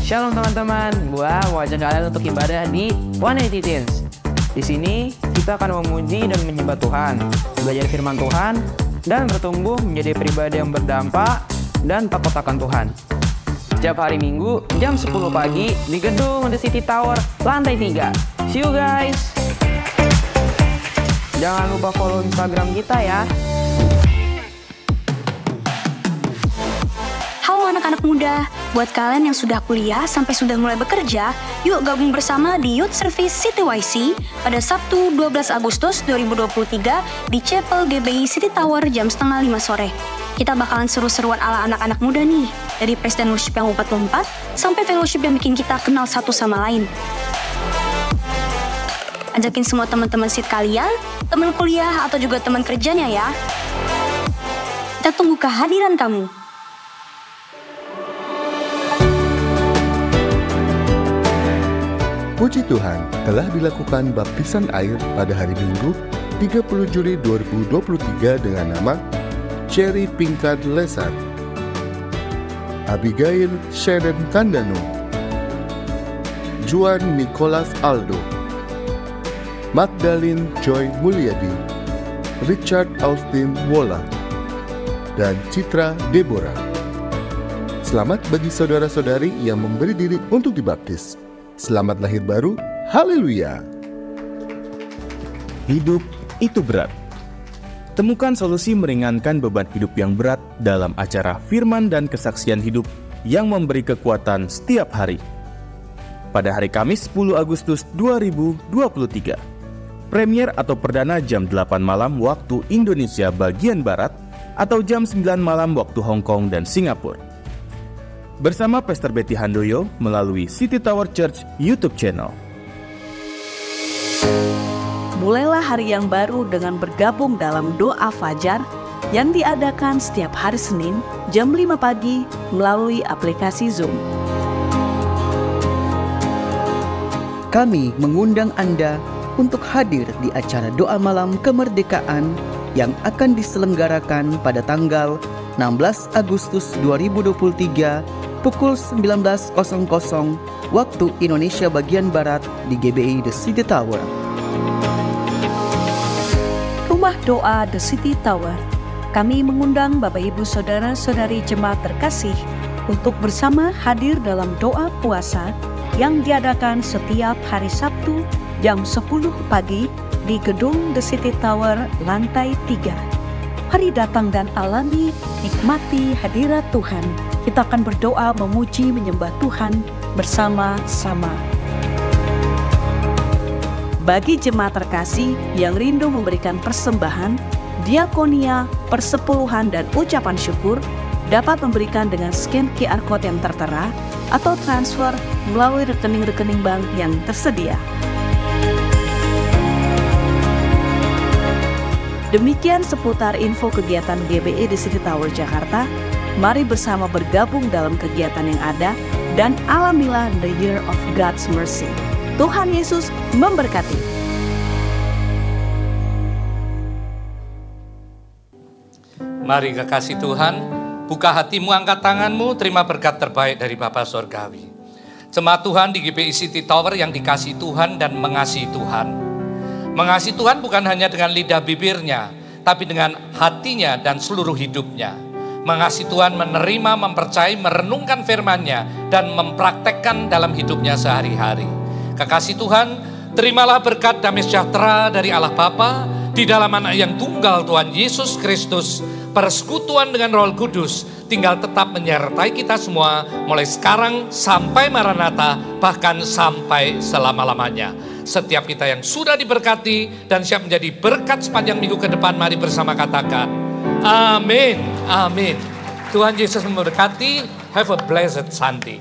Shalom teman-teman, gua mau ajak kalian untuk ibadah di 180 Teens. Di sini kita akan memuji dan menyembah Tuhan, belajar firman Tuhan, dan bertumbuh menjadi pribadi yang berdampak dan takut akan Tuhan. Setiap hari Minggu jam 10 pagi di gedung The City Tower lantai 3. See you guys. Jangan lupa follow Instagram kita ya. Halo anak-anak muda, buat kalian yang sudah kuliah sampai sudah mulai bekerja, yuk gabung bersama di Youth Service City YC pada Sabtu 12 Agustus 2023 di Chapel GBI City Tower jam 4:30 sore. Kita bakalan seru-seruan ala anak-anak muda nih, dari Presiden Worship yang lompat-lompat sampai fellowship yang bikin kita kenal satu sama lain. Ajakin semua teman-teman seat kalian, teman kuliah atau juga teman kerjanya ya. Kita tunggu kehadiran kamu. Puji Tuhan, telah dilakukan baptisan air pada hari Minggu 30 Juli 2023 dengan nama Cherry Pinkat Lesat, Abigail Sharon Kandano, Juan Nicholas Aldo, Magdalene Joy Mulyadi, Richard Austin Wola, dan Citra Deborah. Selamat bagi saudara-saudari yang memberi diri untuk dibaptis. Selamat lahir baru, haleluya. Hidup itu berat. Temukan solusi meringankan beban hidup yang berat dalam acara Firman dan Kesaksian Hidup yang memberi kekuatan setiap hari. Pada hari Kamis 10 Agustus 2023. Premier atau perdana jam 8 malam waktu Indonesia bagian Barat atau jam 9 malam waktu Hong Kong dan Singapura. Bersama Pastor Betty Handoyo melalui City Tower Church YouTube channel. Mulailah hari yang baru dengan bergabung dalam doa fajar yang diadakan setiap hari Senin jam 5 pagi melalui aplikasi Zoom. Kami mengundang Anda untuk hadir di acara doa malam kemerdekaan yang akan diselenggarakan pada tanggal 16 Agustus 2023 pukul 19.00 waktu Indonesia bagian Barat di GBI The City Tower. Rumah doa The City Tower. Kami mengundang Bapak Ibu Saudara-saudari jemaat terkasih untuk bersama hadir dalam doa puasa yang diadakan setiap hari Sabtu jam 10 pagi di gedung The City Tower lantai 3. Mari datang dan alami, nikmati hadirat Tuhan. Kita akan berdoa, memuji, menyembah Tuhan bersama-sama. Bagi jemaat terkasih yang rindu memberikan persembahan, diakonia, persepuluhan, dan ucapan syukur, dapat memberikan dengan scan QR Code yang tertera atau transfer melalui rekening-rekening bank yang tersedia. Demikian seputar info kegiatan GBI The City Tower Jakarta mari bersama bergabung dalam kegiatan yang ada dan alamilah the year of God's mercy. Tuhan Yesus memberkati. Mari kekasih Tuhan, buka hatimu, angkat tanganmu, terima berkat terbaik dari Bapa Sorgawi. Jemaat Tuhan di GPI City Tower yang dikasihi Tuhan dan mengasihi Tuhan. Mengasihi Tuhan bukan hanya dengan lidah bibirnya, tapi dengan hatinya dan seluruh hidupnya. Mengasihi Tuhan menerima, mempercayai, merenungkan firman-Nya dan mempraktekkan dalam hidupnya sehari-hari. Kekasih Tuhan, terimalah berkat damai sejahtera dari Allah Bapa di dalam Anak yang tunggal Tuhan Yesus Kristus. Persekutuan dengan Roh Kudus tinggal tetap menyertai kita semua mulai sekarang sampai Maranatha, bahkan sampai selama-lamanya. Setiap kita yang sudah diberkati dan siap menjadi berkat sepanjang minggu ke depan, mari bersama katakan amin, amin. Tuhan Yesus memberkati. Have a blessed Sunday.